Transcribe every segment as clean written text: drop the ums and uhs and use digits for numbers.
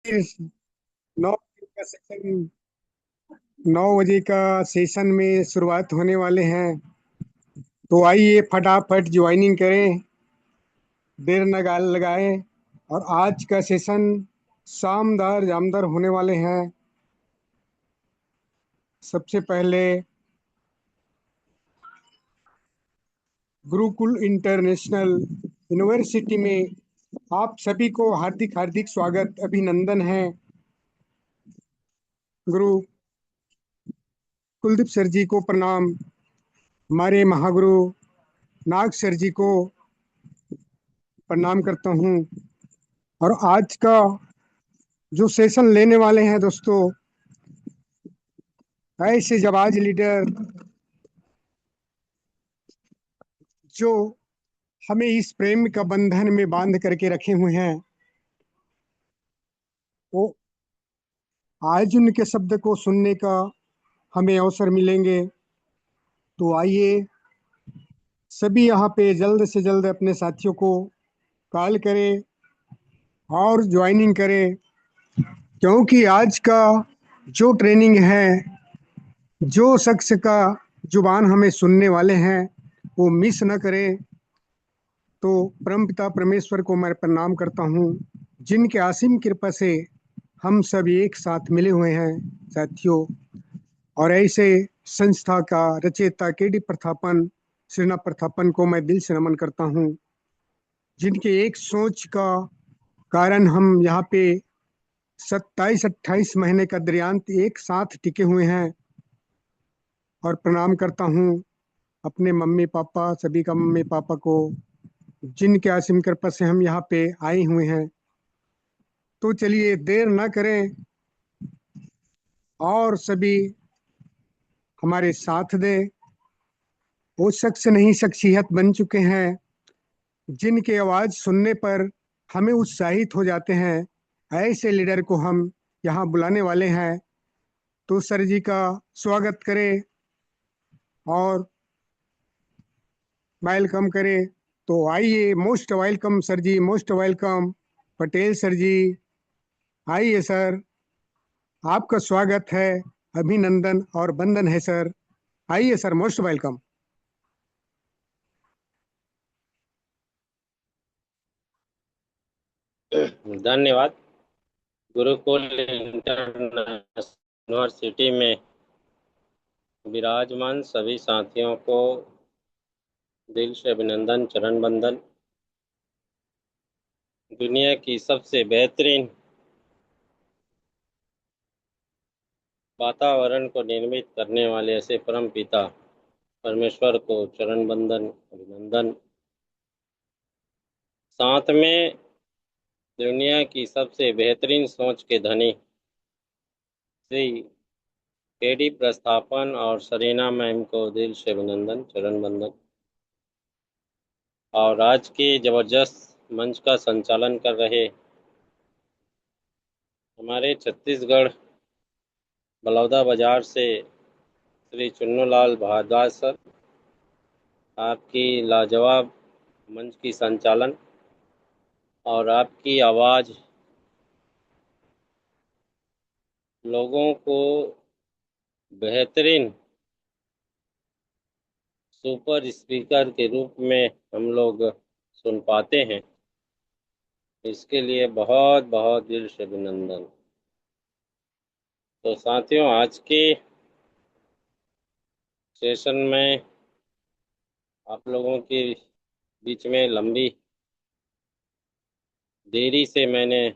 9 बजे का सेशन 9 बजे का सेशन में शुरुआत होने वाले हैं। तो आइए फटाफट ज्वाइनिंग करें, देर न लगाए। और आज का सेशन शानदार जामदार होने वाले हैं। सबसे पहले गुरुकुल इंटरनेशनल यूनिवर्सिटी में आप सभी को हार्दिक हार्दिक स्वागत अभिनंदन है। गुरु कुलदीप सर जी को प्रणाम। हमारे महागुरु नाग सर जी को प्रणाम करता हूँ। और आज का जो सेशन लेने वाले हैं दोस्तों, ऐसे जाबाज लीडर जो हमें इस प्रेम का बंधन में बांध करके रखे हुए हैं, वो आज उनके शब्द को सुनने का हमें अवसर मिलेंगे। तो आइए सभी यहाँ पे जल्द से जल्द अपने साथियों को कॉल करें और ज्वाइनिंग करें, क्योंकि आज का जो ट्रेनिंग है, जो शख्स का जुबान हमें सुनने वाले हैं, वो मिस न करें। तो परमपिता परमेश्वर को मैं प्रणाम करता हूँ, जिनके असीम कृपा से हम सब एक साथ मिले हुए हैं साथियों। और ऐसे संस्था का रचयिता केडी प्रथापन, श्रीना प्रथापन को मैं दिल से नमन करता हूँ, जिनके एक सोच का कारण हम यहाँ पे 27-28 महीने का दरियांत एक साथ टिके हुए हैं। और प्रणाम करता हूँ अपने मम्मी पापा, सभी का मम्मी पापा को, जिनके असीम कृपा से हम यहाँ पे आए हुए हैं। तो चलिए देर न करें और सभी हमारे साथ दें। वो शख्स नहीं शख्सियत बन चुके हैं, जिनकी आवाज़ सुनने पर हमें उत्साहित हो जाते हैं। ऐसे लीडर को हम यहाँ बुलाने वाले हैं। तो सर जी का स्वागत करें और वेलकम करें। तो आइए, most welcome sir ji, most welcome Patel sir जी। आइए सर, आपका स्वागत है, अभिनंदन और वंदन है सर। आइए सर, मोस्ट वेलकम। धन्यवाद। गुरुकुल इंटरनेशनल यूनिवर्सिटी में विराजमान सभी साथियों को दिल से अभिनंदन, चरण बंदन। दुनिया की सबसे बेहतरीन वातावरण को निर्मित करने वाले ऐसे परम पिता परमेश्वर को चरण बंदन, अभिनंदन। साथ में दुनिया की सबसे बेहतरीन सोच के धनी श्री केडी प्रस्थापन और सरीना मैम को दिल से अभिनंदन, चरण बंदन। और आज के जबरदस्त मंच का संचालन कर रहे हमारे छत्तीसगढ़ बलौदा बाजार से श्री चुन्नूलाल भारद्वाज सर, आपकी लाजवाब मंच की संचालन और आपकी आवाज़ लोगों को बेहतरीन सुपर स्पीकर के रूप में हम लोग सुन पाते हैं। इसके लिए बहुत बहुत दिल से अभिनंदन। तो साथियों, आज के सेशन में आप लोगों के बीच में लंबी देरी से मैंने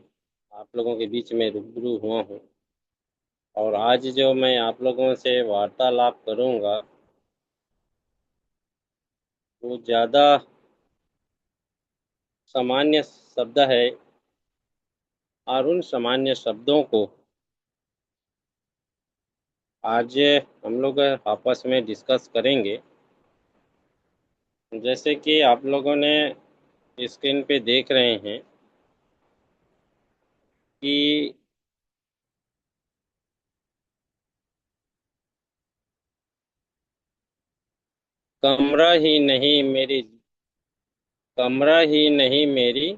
आप लोगों के बीच में रूबरू हुआ हूँ। और आज जो मैं आप लोगों से वार्तालाप करूँगा वो ज़्यादा सामान्य शब्द है, और उन सामान्य शब्दों को आज हम लोग आपस में डिस्कस करेंगे। जैसे कि आप लोगों ने स्क्रीन पे देख रहे हैं कि कमरा ही नहीं मेरी कमरा ही नहीं मेरी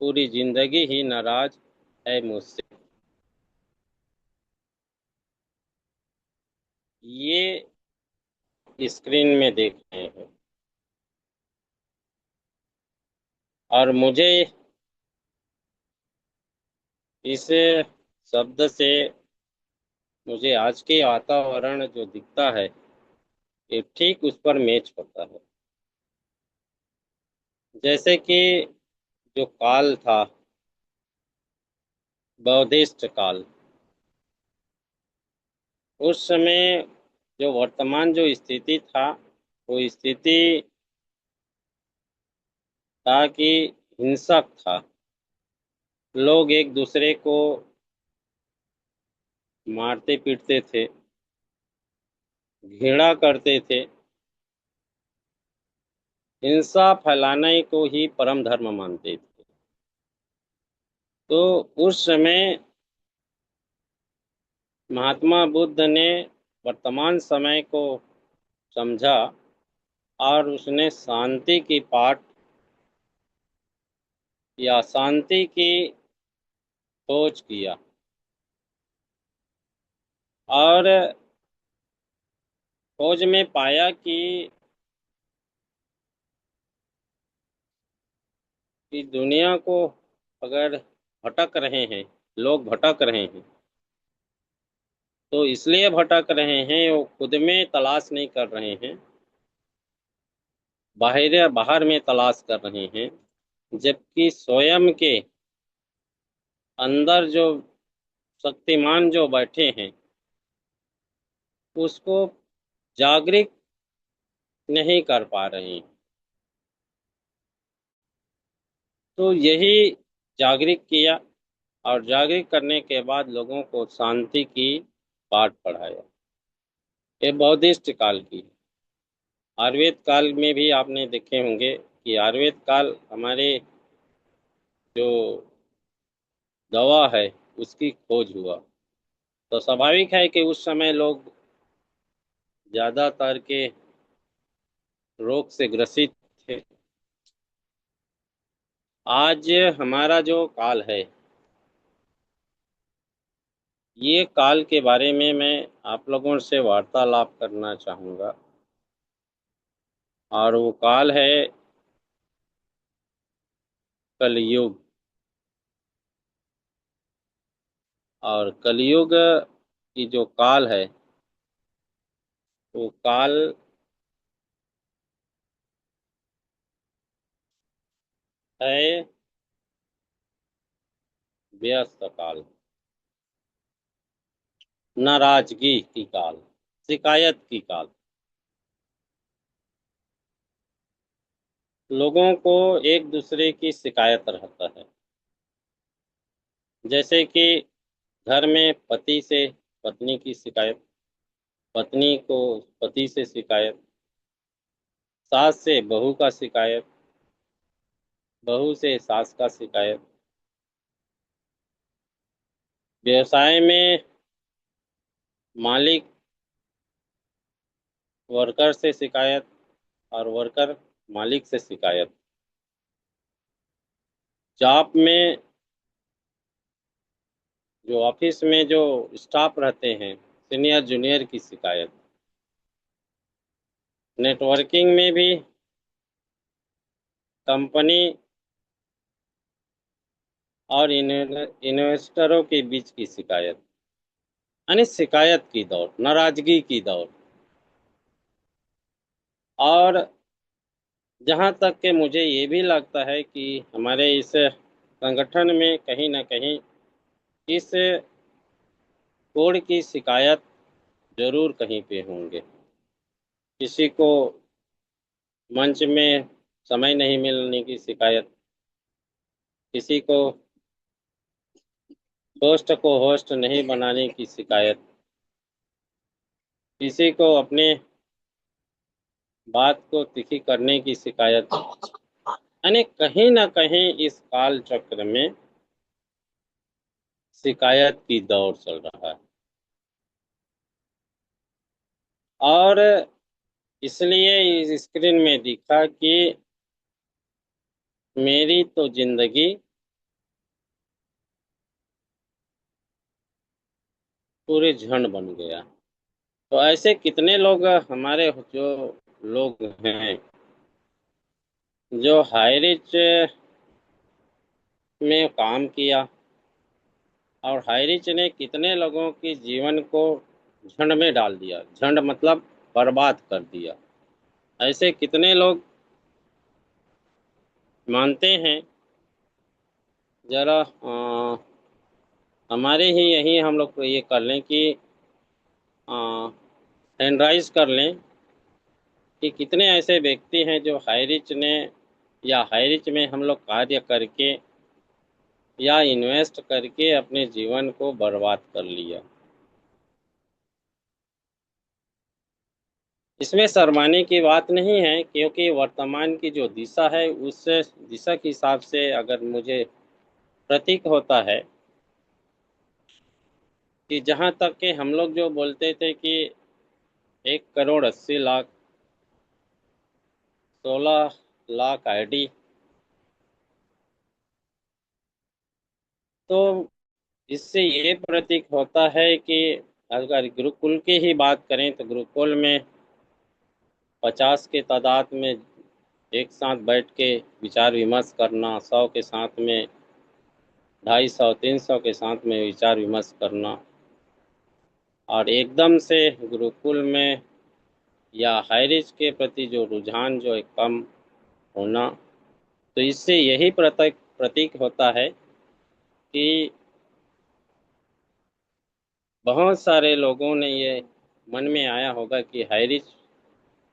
पूरी जिंदगी ही नाराज है मुझसे। ये स्क्रीन में देख रहे हैं। और मुझे इस शब्द से मुझे आज के वातावरण जो दिखता है ये ठीक उस पर मैच होता है। जैसे कि जो काल था, बौद्धिस्ट काल, उस समय जो वर्तमान जो स्थिति था वो स्थिति था कि हिंसक था। लोग एक दूसरे को मारते पीटते थे, घृणा करते थे, हिंसा फैलाने को ही परम धर्म मानते थे। तो उस समय महात्मा बुद्ध ने वर्तमान समय को समझा और उसने शांति की पाठ या शांति की खोज किया। और खोज में पाया कि दुनिया को अगर भटक रहे हैं, लोग भटक रहे हैं, तो इसलिए भटक रहे हैं वो खुद में तलाश नहीं कर रहे हैं, बाहर बाहर में तलाश कर रहे हैं। जबकि स्वयं के अंदर जो शक्तिमान जो बैठे हैं उसको जागृत नहीं कर पा रहे हैं। तो यही जागृत किया और जागृत करने के बाद लोगों को शांति की पाठ पढ़ाया। ये बौद्धिस्ट काल की। आयुर्वेद काल में भी आपने देखे होंगे कि आयुर्वेद काल हमारे जो दवा है उसकी खोज हुआ। तो स्वाभाविक है कि उस समय लोग ज्यादातर के रोग से ग्रसित थे। आज हमारा जो काल है, ये काल के बारे में मैं आप लोगों से वार्तालाप करना चाहूँगा। और वो काल है कलयुग। और कलयुग की जो काल है वो काल है व्यस्त काल, नाराजगी की काल, शिकायत की काल। लोगों को एक दूसरे की शिकायत रहता है। जैसे कि घर में पति से पत्नी की शिकायत, पत्नी को पति से शिकायत, सास से बहू का शिकायत, बहू से सास का शिकायत। व्यवसाय में मालिक वर्कर से शिकायत और वर्कर मालिक से शिकायत। जॉब में जो ऑफिस में जो स्टाफ रहते हैं, सीनियर जूनियर की शिकायत। नेटवर्किंग में भी कंपनी और इन्वेस्टरों के बीच की शिकायत, यानी शिकायत की दौड़, नाराजगी की दौड़। और जहाँ तक कि मुझे ये भी लगता है कि हमारे इस संगठन में कहीं ना कहीं इस कोड की शिकायत जरूर कहीं पे होंगे। किसी को मंच में समय नहीं मिलने की शिकायत, किसी को होस्ट को होस्ट नहीं बनाने की शिकायत, किसी को अपने बात को तीखी करने की शिकायत। यानी कहीं ना कहीं इस काल चक्र में शिकायत की दौर चल रहा है। और इसलिए इस स्क्रीन में दिखा कि मेरी तो जिंदगी पूरे झंड बन गया। तो ऐसे कितने लोग हमारे जो लोग हैं जो हाई रिच में काम किया, और हाई रिच ने कितने लोगों के जीवन को झंड में डाल दिया। झंड मतलब बर्बाद कर दिया। ऐसे कितने लोग मानते हैं। जरा हमारे ही यही हम लोग ये कर लें कि एनराइज कर लें कि कितने ऐसे व्यक्ति हैं जो हाई रिच ने या हाई रिच में हम लोग कार्य करके या इन्वेस्ट करके अपने जीवन को बर्बाद कर लिया। इसमें शर्माने की बात नहीं है, क्योंकि वर्तमान की जो दिशा है उस दिशा के हिसाब से अगर मुझे प्रतीक होता है कि जहाँ तक कि हम लोग जो बोलते थे कि 1 करोड़ 80 लाख 16 लाख आईडी, तो इससे ये प्रतीक होता है कि अगर गुरुकुल की ही बात करें तो गुरुकुल में 50 के तादाद में एक साथ बैठ के विचार विमर्श करना, 100 के साथ में 250 300 के साथ में विचार विमर्श करना, और एकदम से गुरुकुल में या हाईरिच के प्रति जो रुझान जो एक कम होना, तो इससे यही प्रतीक प्रतीक होता है कि बहुत सारे लोगों ने ये मन में आया होगा कि हाईरिच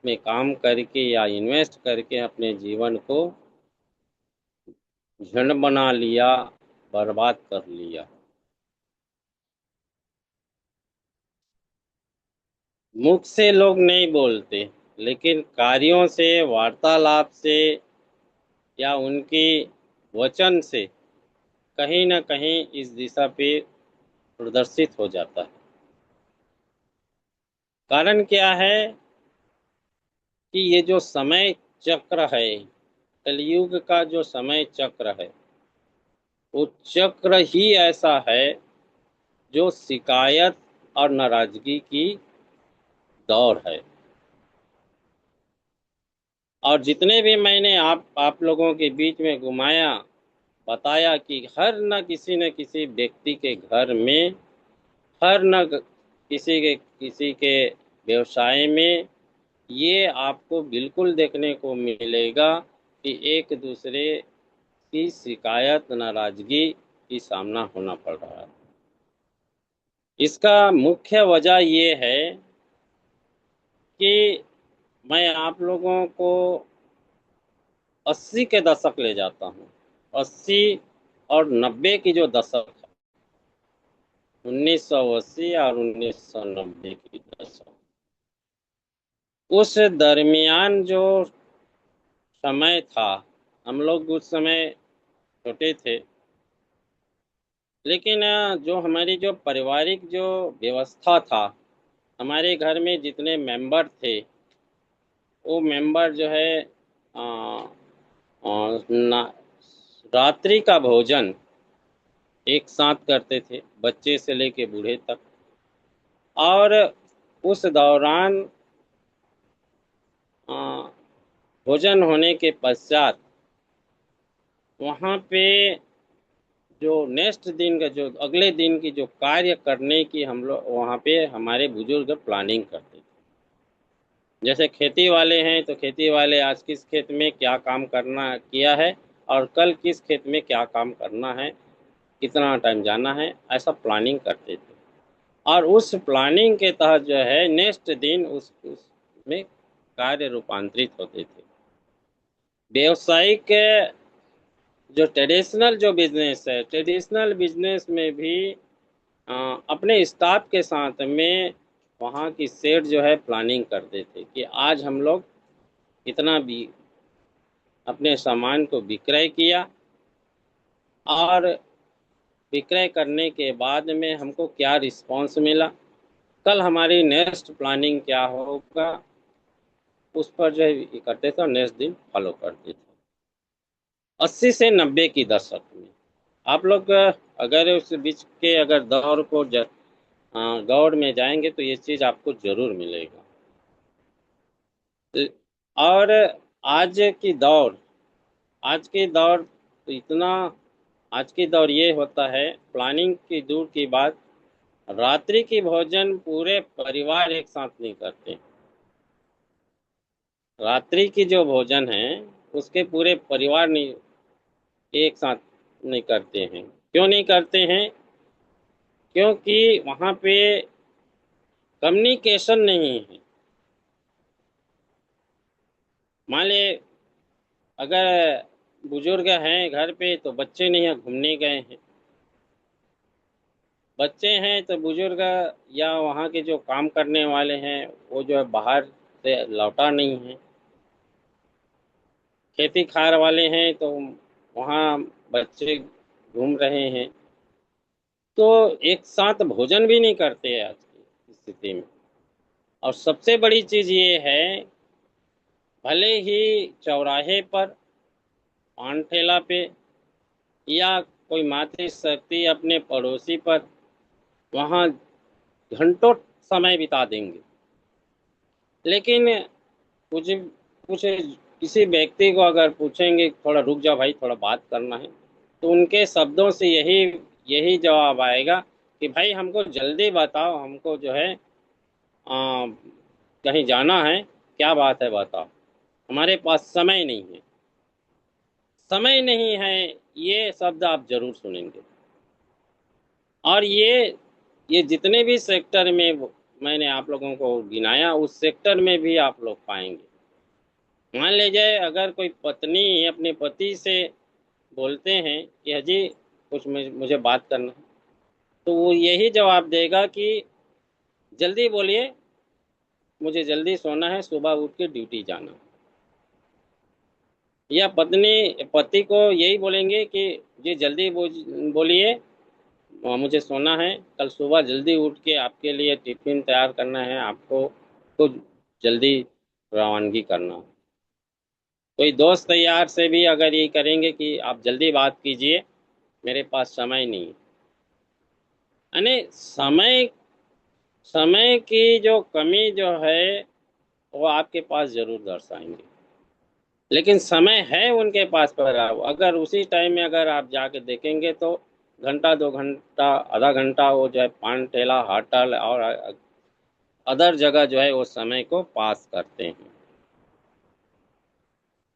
में काम करके या इन्वेस्ट करके अपने जीवन को झंड बना लिया, बर्बाद कर लिया। मुख से लोग नहीं बोलते, लेकिन कार्यों से, वार्तालाप से या उनकी वचन से कहीं ना कहीं इस दिशा पे प्रदर्शित हो जाता है। कारण क्या है कि ये जो समय चक्र है, कलयुग का जो समय चक्र है, वो चक्र ही ऐसा है जो शिकायत और नाराजगी की दौर है। और जितने भी मैंने आप लोगों के बीच में घुमाया, बताया कि हर न किसी व्यक्ति के घर में, हर न किसी के व्यवसाय में ये आपको बिल्कुल देखने को मिलेगा कि एक दूसरे की शिकायत, नाराजगी की सामना होना पड़ रहा है। इसका मुख्य वजह ये है कि मैं आप लोगों को 80 के दशक ले जाता हूँ। 80 और 90 की जो दशक है, 1980 और 1990 की दशक, उस दरमियान जो समय था, हम लोग उस समय छोटे थे, लेकिन जो हमारी जो पारिवारिक जो व्यवस्था था, हमारे घर में जितने मेंबर थे, वो मेंबर जो है आ, रात्रि का भोजन एक साथ करते थे, बच्चे से लेके बूढ़े तक। और उस दौरान भोजन होने के पश्चात वहाँ पे जो नेक्स्ट दिन का, जो अगले दिन की जो कार्य करने की हम लोग वहाँ पे हमारे बुजुर्ग प्लानिंग करते थे। जैसे खेती वाले हैं तो खेती वाले आज किस खेत में क्या काम करना किया है और कल किस खेत में क्या काम करना है, कितना टाइम जाना है, ऐसा प्लानिंग करते थे। और उस प्लानिंग के तहत जो है नेक्स्ट दिन उसमें कार्य रूपांतरित होते थे। व्यवसायिक जो ट्रेडिशनल जो बिजनेस है, ट्रेडिशनल बिजनेस में भी अपने स्टाफ के साथ में वहाँ की सेठ जो है प्लानिंग करते थे कि आज हम लोग इतना भी अपने सामान को विक्रय किया, और विक्रय करने के बाद में हमको क्या रिस्पांस मिला, कल हमारी नेक्स्ट प्लानिंग क्या होगा, उस पर जो है करते थे और नेक्स्ट दिन फॉलो करते थे। 80 से 90 की दशक में आप लोग अगर उस बीच के अगर दौर को गौड़ में जाएंगे तो ये चीज़ आपको जरूर मिलेगा। और आज की दौर आज की दौर तो इतना आज की दौर ये होता है, प्लानिंग की दूर की बात, रात्रि की भोजन पूरे परिवार एक साथ नहीं करते। रात्रि की जो भोजन है उसके पूरे परिवार नहीं एक साथ नहीं करते हैं। क्यों नहीं करते हैं? क्योंकि वहाँ पे कम्युनिकेशन नहीं है। मान ले अगर बुजुर्ग हैं घर पे तो बच्चे नहीं हैं, घूमने गए हैं। बच्चे हैं तो बुजुर्ग या वहाँ के जो काम करने वाले हैं वो जो है बाहर से लौटा नहीं है। खेती खार वाले हैं तो वहाँ बच्चे घूम रहे हैं। तो एक साथ भोजन भी नहीं करते हैं आज की स्थिति में। और सबसे बड़ी चीज़ ये है, भले ही चौराहे पर, पान ठेला पे, या कोई मातृशक्ति अपने पड़ोसी पर, वहाँ घंटों समय बिता देंगे। लेकिन कुछ कुछ किसी व्यक्ति को अगर पूछेंगे थोड़ा रुक जाओ भाई, थोड़ा बात करना है, तो उनके शब्दों से यही यही जवाब आएगा कि भाई हमको जल्दी बताओ, हमको जो है कहीं जाना है, क्या बात है बताओ, हमारे पास समय नहीं है। समय नहीं है, ये शब्द आप जरूर सुनेंगे। और ये जितने भी सेक्टर में मैंने आप लोगों को गिनाया, उस सेक्टर में भी आप लोग पाएंगे। मान लीजिए अगर कोई पत्नी अपने पति से बोलते हैं कि अजी कुछ मुझे बात करना है, तो वो यही जवाब देगा कि जल्दी बोलिए, मुझे जल्दी सोना है, सुबह उठ के ड्यूटी जाना। या पत्नी पति को यही बोलेंगे कि जी जल्दी बोलिए, मुझे सोना है, कल सुबह जल्दी उठ के आपके लिए टिफिन तैयार करना है, आपको तो जल्दी रवानगी करना। कोई दोस्त यार से भी अगर ये करेंगे कि आप जल्दी बात कीजिए, मेरे पास समय नहीं है। यानी समय समय की जो कमी जो है वो आपके पास जरूर दर्शाएंगे। लेकिन समय है उनके पास, पर अगर उसी टाइम में अगर आप जाके देखेंगे तो घंटा 2 घंटा आधा घंटा वो जो है पान ठेला होटल और अदर जगह जो है वो समय को पास करते हैं।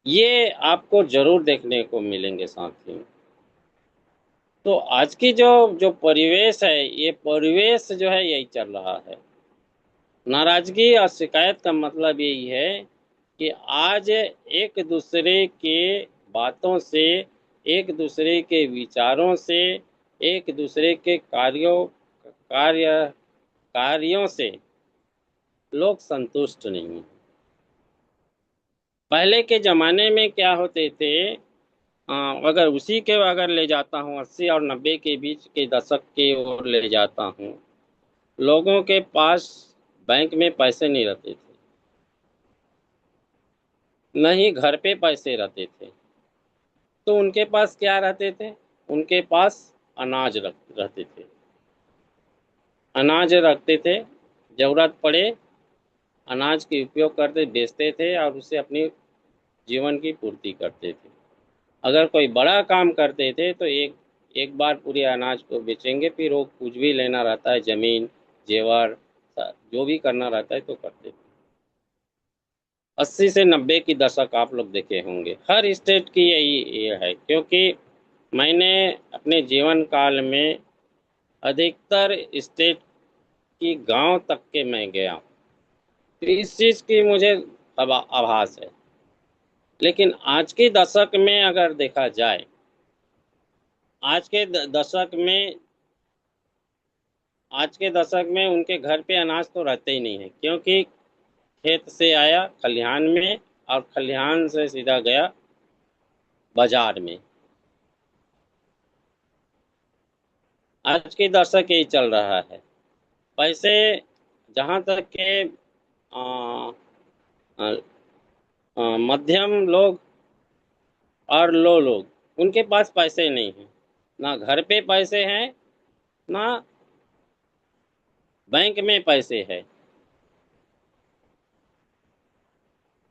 ये आपको जरूर देखने को मिलेंगे साथियों। तो आज की जो जो परिवेश है, ये परिवेश जो है यही चल रहा है। नाराजगी और शिकायत का मतलब यही है कि आज एक दूसरे के बातों से, एक दूसरे के विचारों से, एक दूसरे के कार्यों से लोग संतुष्ट नहीं हैं। पहले के ज़माने में क्या होते थे, अगर उसी के अगर ले जाता हूँ 80 और 90 के बीच के दशक की ओर ले जाता हूँ, लोगों के पास बैंक में पैसे नहीं रहते थे, न ही घर पे पैसे रहते थे। तो उनके पास क्या रहते थे? उनके पास अनाज रहते थे। अनाज रखते थे, ज़रूरत पड़े अनाज के उपयोग करते, बेचते थे और उससे अपनी जीवन की पूर्ति करते थे। अगर कोई बड़ा काम करते थे तो एक एक बार पूरे अनाज को बेचेंगे, फिर वो कुछ भी लेना रहता है, ज़मीन जेवर जो भी करना रहता है तो करते थे। 80 से 90 की दशक आप लोग देखे होंगे, हर स्टेट की यही ये है। क्योंकि मैंने अपने जीवन काल में अधिकतर स्टेट की गांव तक के मैं गया, तो इस चीज़ की मुझे आभास है। लेकिन अगर देखा जाए, आज के दशक में आज के दशक में उनके घर पे अनाज तो रहते ही नहीं है, क्योंकि खेत से आया खलिहान में और खलिहान से सीधा गया बाजार में। आज के दशक यही चल रहा है। पैसे जहाँ तक के मध्यम लोग और लो लोग, उनके पास पैसे नहीं हैं, ना घर पे पैसे हैं, ना बैंक में पैसे है,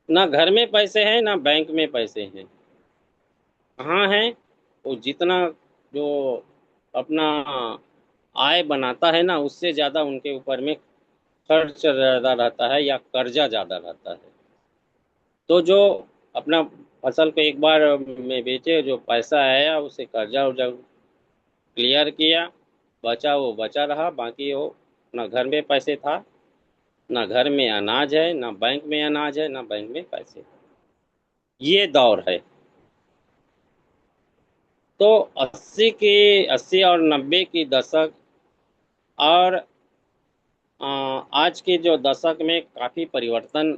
ना घर में पैसे हैं ना बैंक में पैसे हैं। कहाँ है? वो जितना जो अपना आय बनाता है ना, उससे ज़्यादा उनके ऊपर में खर्च ज़्यादा रहता है या कर्जा ज़्यादा रहता है। तो जो अपना फसल को एक बार में बेचे, जो पैसा आया उसे कर्जा उर्जा क्लियर किया, बचा वो बचा रहा, बाकी वो ना घर में पैसे था, ना घर में अनाज है, ना बैंक में अनाज है, ना बैंक में पैसे। ये दौर है। तो 80 और 90 की दशक और आज के जो दशक में काफ़ी परिवर्तन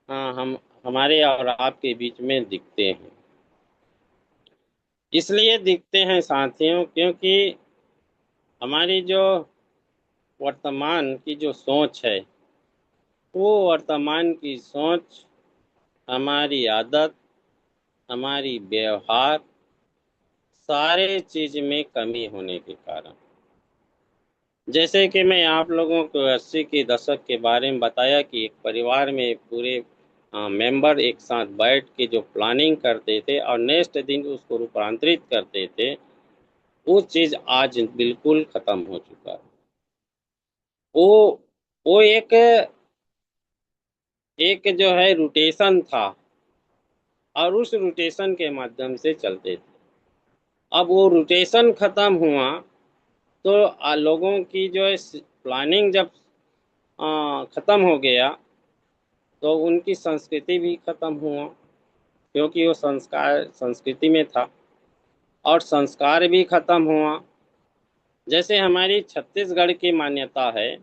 हम हमारे और आपके बीच में दिखते हैं। इसलिए दिखते हैं साथियों, क्योंकि हमारी जो वर्तमान की जो सोच है, वो वर्तमान की सोच, हमारी आदत, हमारी व्यवहार, सारे चीज में कमी होने के कारण, जैसे कि मैं आप लोगों को 80 के दशक के बारे में बताया कि एक परिवार में पूरे मेंबर एक साथ बैठ के जो प्लानिंग करते थे और नेक्स्ट दिन उसको रूपांतरित करते थे, वो चीज़ आज बिल्कुल खत्म हो चुका है। वो वो एक जो है रोटेशन था, और उस रोटेशन के माध्यम से चलते थे। अब वो रोटेशन खत्म हुआ, तो लोगों की जो है प्लानिंग जब खत्म हो गया, तो उनकी संस्कृति भी खत्म हुआ, क्योंकि वो संस्कार संस्कृति में था, और संस्कार भी खत्म हुआ। जैसे हमारी छत्तीसगढ़ की मान्यता है,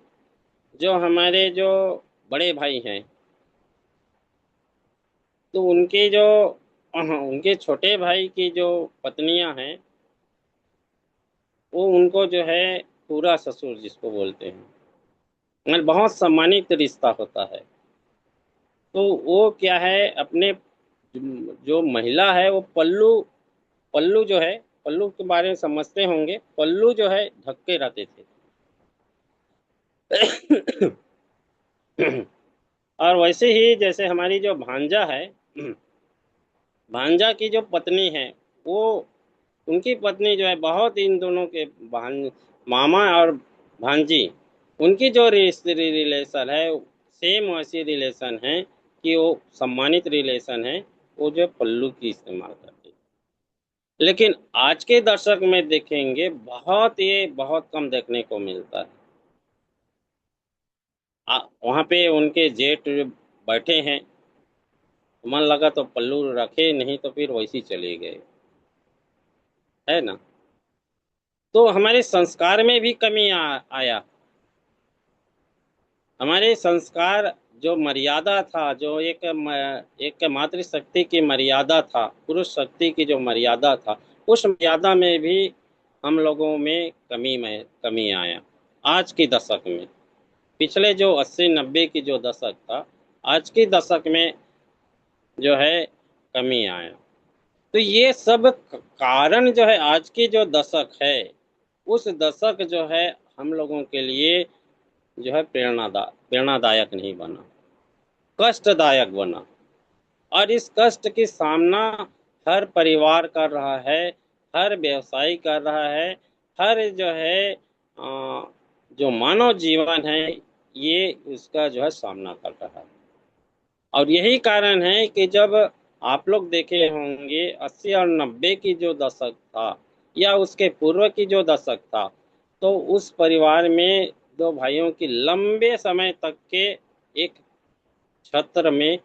जो हमारे जो बड़े भाई हैं, तो उनके छोटे भाई की जो पत्नियां हैं, वो उनको जो है पूरा ससुर जिसको बोलते हैं, मतलब बहुत सम्मानित रिश्ता होता है। तो वो क्या है, अपने जो महिला है वो पल्लू पल्लू जो है, पल्लू के बारे में समझते होंगे, पल्लू जो है ढक के रहते थे। और वैसे ही जैसे हमारी जो भांजा है, भांजा की जो पत्नी है, वो उनकी पत्नी जो है बहुत इन दोनों के मामा और भांजी, उनकी जो रिलेशन है, सेम वैसी रिलेशन है कि वो सम्मानित रिलेशन है, वो जो पल्लू की इस्तेमाल करती है। लेकिन आज के दशक में देखेंगे, ये बहुत कम देखने को मिलता है। वहाँ पे उनके जेठ बैठे हैं, मन लगा तो पल्लू रखे, नहीं तो फिर वैसे ही चले गए, है ना। तो हमारे संस्कार में भी कमी आया। हमारे संस्कार जो मर्यादा था, जो एक मातृशक्ति की मर्यादा था, पुरुष शक्ति की जो मर्यादा था, उस मर्यादा में भी हम लोगों में कमी आया आज के दशक में। पिछले जो 80-90 की जो दशक था, आज के दशक में जो है कमी आया। तो ये सब कारण जो है, आज की जो दशक है, उस दशक जो है हम लोगों के लिए जो है प्रेरणादायक नहीं बना, कष्टदायक बना। और इस कष्ट की सामना हर परिवार कर रहा है, हर व्यवसायी कर रहा है, हर जो है जो मानव जीवन है, ये उसका जो है सामना कर रहा है। और यही कारण है कि जब आप लोग देखे होंगे 80 और 90 की जो दशक था, या उसके पूर्व की जो दशक था, तो उस परिवार में दो भाइयों की लंबे समय तक के एक छत्र में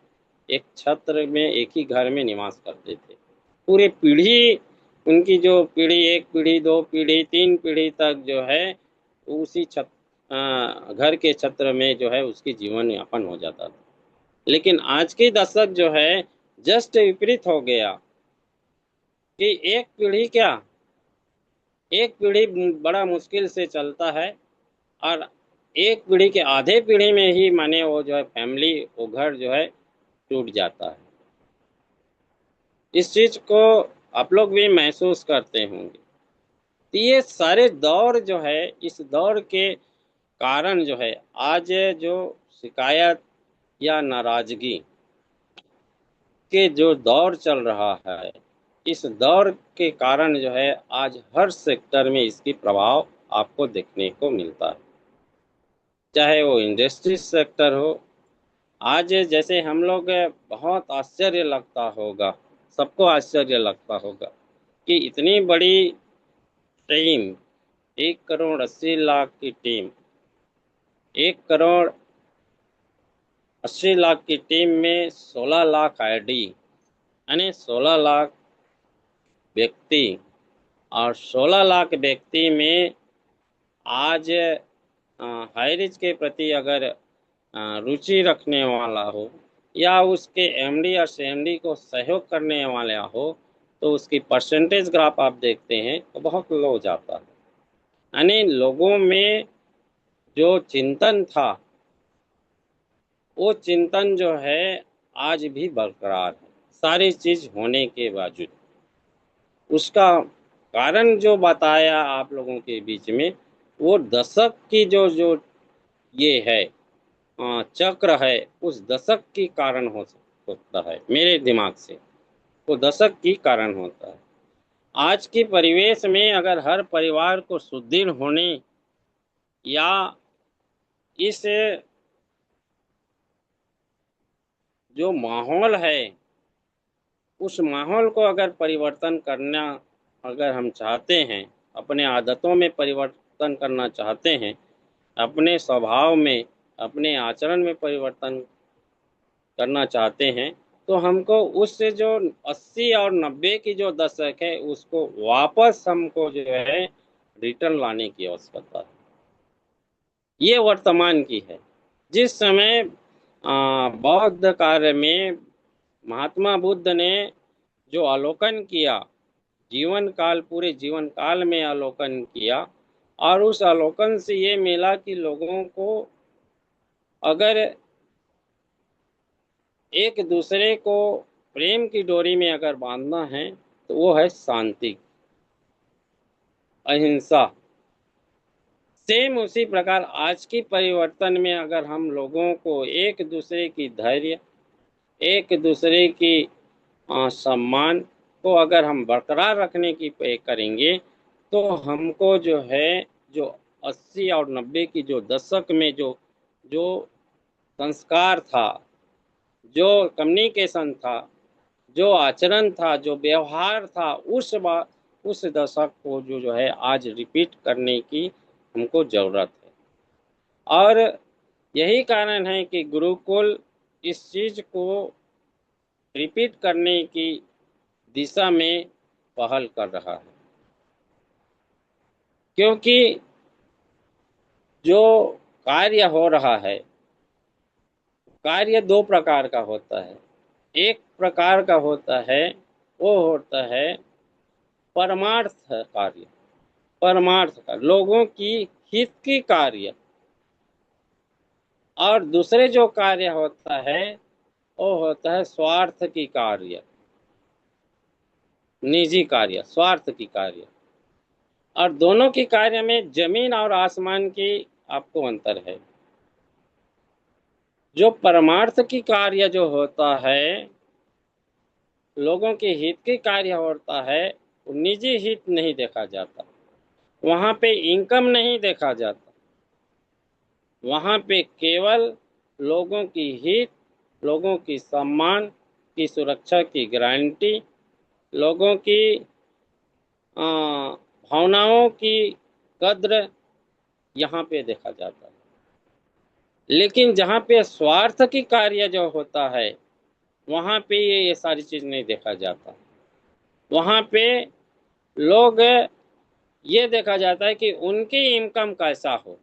एक ही घर में निवास करते थे। पूरी पीढ़ी, उनकी जो पीढ़ी, एक पीढ़ी, दो पीढ़ी, तीन पीढ़ी तक जो है उसी घर के छत्र में जो है उसकी जीवन यापन हो जाता था। लेकिन आज की दशक जो है जस्ट विपरीत हो गया, कि एक पीढ़ी बड़ा मुश्किल से चलता है, और एक पीढ़ी के आधे पीढ़ी में ही माने वो जो है फैमिली, वो घर जो है टूट जाता है। इस चीज को आप लोग भी महसूस करते होंगे। तो ये सारे दौर जो है, इस दौर के कारण जो है, आज जो शिकायत या नाराजगी के जो दौर चल रहा है, इस दौर के कारण जो है आज हर सेक्टर में इसकी प्रभाव आपको देखने को मिलता है, चाहे वो इंडस्ट्री सेक्टर हो। आज जैसे हम लोग, बहुत आश्चर्य लगता होगा, सबको आश्चर्य लगता होगा कि इतनी बड़ी टीम, 1 करोड़ 80 लाख की टीम, 1 करोड़ 80 लाख की टीम में 16 लाख आईडी, यानी 16 लाख व्यक्ति, और 16 लाख व्यक्ति में आज हाई रिस्क के प्रति अगर रुचि रखने वाला हो, या उसके एमडी और सीएमडी को सहयोग करने वाला हो, तो उसकी परसेंटेज ग्राफ आप देखते हैं तो बहुत लो जाता है। यानी लोगों में जो चिंतन था, वो चिंतन जो है आज भी बरकरार है, सारी चीज होने के बावजूद। उसका कारण जो बताया आप लोगों के बीच में, वो दशक की जो जो ये है चक्र है, उस दशक की कारण होता है मेरे दिमाग से, वो दशक की कारण होता है। आज के परिवेश में अगर हर परिवार को सुदृढ़ होने, या इस जो माहौल है, उस माहौल को अगर परिवर्तन करना, अगर हम चाहते हैं, अपने आदतों में परिवर्तन करना चाहते हैं, अपने स्वभाव में, अपने आचरण में परिवर्तन करना चाहते हैं, तो हमको उससे जो 80 और 90 की जो दशक है, उसको वापस हमको जो है रिटर्न लाने की आवश्यकता है। ये वर्तमान की है। जिस समय बौद्ध कार्य में महात्मा बुद्ध ने जो अवलोकन किया, जीवन काल, पूरे जीवन काल में अवलोकन किया, और उस अवलोकन से ये मिला कि लोगों को अगर एक दूसरे को प्रेम की डोरी में अगर बांधना है, तो वो है शांति, अहिंसा। सेम उसी प्रकार आज की परिवर्तन में अगर हम लोगों को एक दूसरे की धैर्य, एक दूसरे की सम्मान को अगर हम बरकरार रखने की पे करेंगे, तो हमको जो है, जो 80 और 90 की जो दशक में जो जो संस्कार था, जो कम्युनिकेशन था, जो आचरण था, जो व्यवहार था, उस दशक को जो है आज रिपीट करने की हमको ज़रूरत है। और यही कारण है कि गुरुकुल इस चीज़ को रिपीट करने की दिशा में पहल कर रहा है, क्योंकि जो कार्य हो रहा है, कार्य 2 प्रकार का होता है। एक प्रकार का होता है, वो होता है परमार्थ कार्य, परमार्थ का, लोगों की हित की कार्य। और दूसरे जो कार्य होता है, वो होता है स्वार्थ की कार्य, निजी कार्य, स्वार्थ की कार्य। और दोनों की कार्य में जमीन और आसमान की आपको अंतर है। जो परमार्थ की कार्य जो होता है, लोगों के हित की कार्य होता है, वो निजी हित नहीं देखा जाता, वहाँ पे इनकम नहीं देखा जाता, वहाँ पे केवल लोगों की हित, लोगों की सम्मान की सुरक्षा की गारंटी, लोगों की भावनाओं की कद्र यहाँ पे देखा जाता है। लेकिन जहाँ पे स्वार्थ की कार्य जो होता है, वहाँ पे ये सारी चीज़ नहीं देखा जाता। वहाँ पे लोग, ये देखा जाता है कि उनकी इनकम कैसा हो,